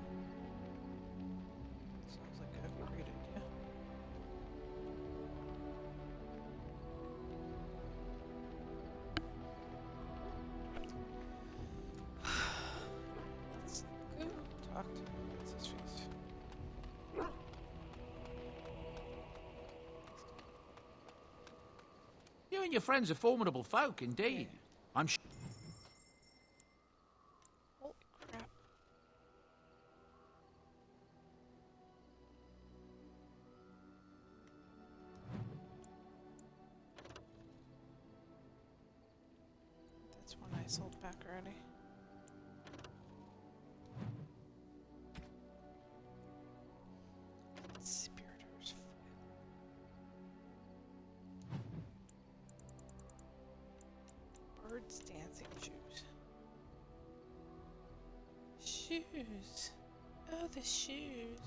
Sounds like a great idea. Let's go talk to Princess Face. You and your friends are formidable folk, indeed. I'm sure. Holy crap. That's one I sold back already. Spiriters foil. Birds dancing shoes. Shoes. Oh, the shoes.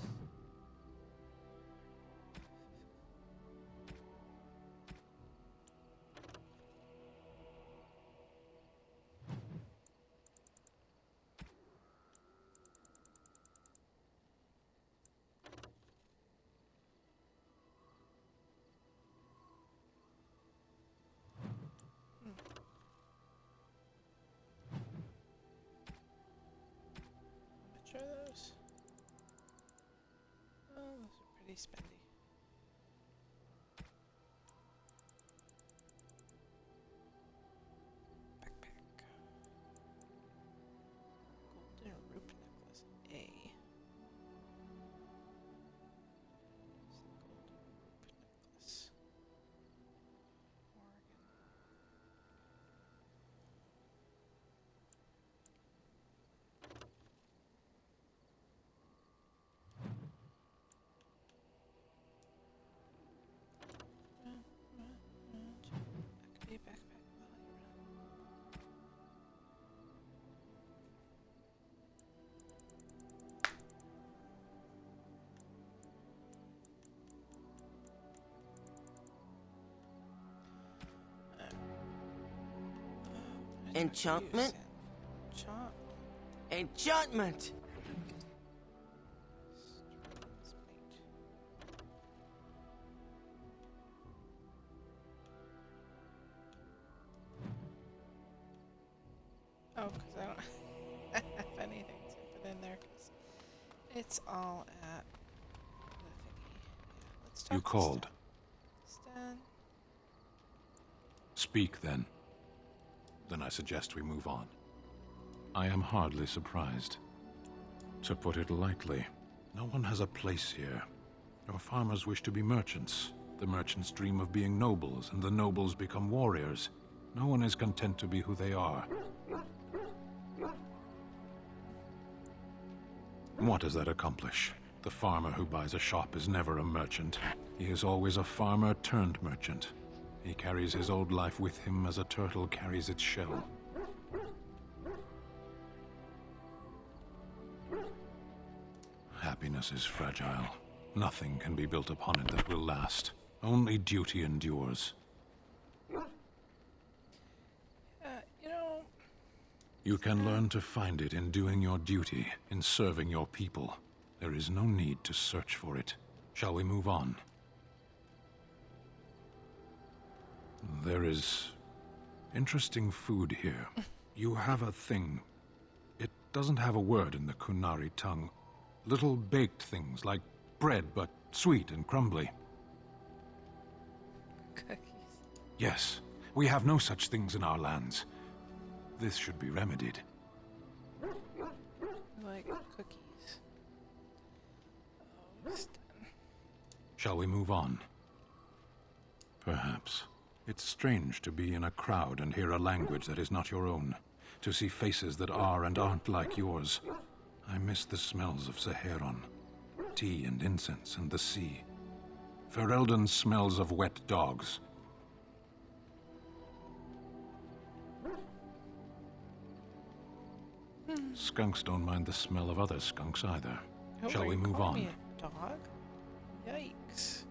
How much are those? Oh, those are pretty spendy. Backpack. Golden rope necklace. A. Golden rope necklace. That could be a backpack. Enchantment? Enchantment! Oh, because I don't have anything to put in there because it's all at the thingy. Yeah, let's talk You to called. Stan. Speak, then. Then I suggest we move on. I am hardly surprised. To put it lightly, no one has a place here. Your farmers wish to be merchants. The merchants dream of being nobles, and the nobles become warriors. No one is content to be who they are. What does that accomplish? The farmer who buys a shop is never a merchant. He is always a farmer turned merchant. He carries his old life with him as a turtle carries its shell. Happiness is fragile. Nothing can be built upon it that will last. Only duty endures. You know... You can learn to find it in doing your duty, in serving your people. There is no need to search for it. Shall we move on? There is interesting food here. You have a thing. It doesn't have a word in the Kunari tongue. Little baked things like bread, but sweet and crumbly. Cookies. Yes, we have no such things in our lands. This should be remedied. Like cookies. Oh, Stan. Shall we move on? Perhaps. It's strange to be in a crowd and hear a language that is not your own. To see faces that are and aren't like yours. I miss the smells of Saharon. Tea and incense and the sea. Ferelden smells of wet dogs. Skunks don't mind the smell of other skunks either. Oh, Shall are we you move calling on? me a dog? Yikes.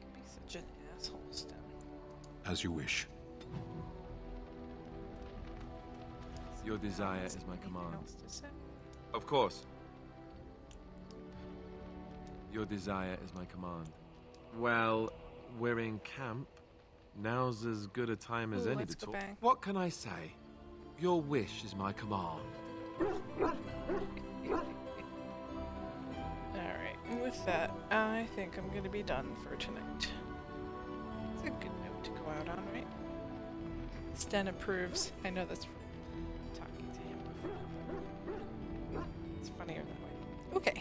Could be such an asshole, Stan. As you wish. Your desire is my command. Else to say? Of course. Your desire is my command. Well, we're in camp. Now's as good a time as Ooh, any let's to go talk. bang. What can I say? Your wish is my command. Alright, with that, I think I'm gonna be done for tonight. It's a good note to go out on, right? Sten approves. I know that's from talking to him before, but it's funnier that way. Okay.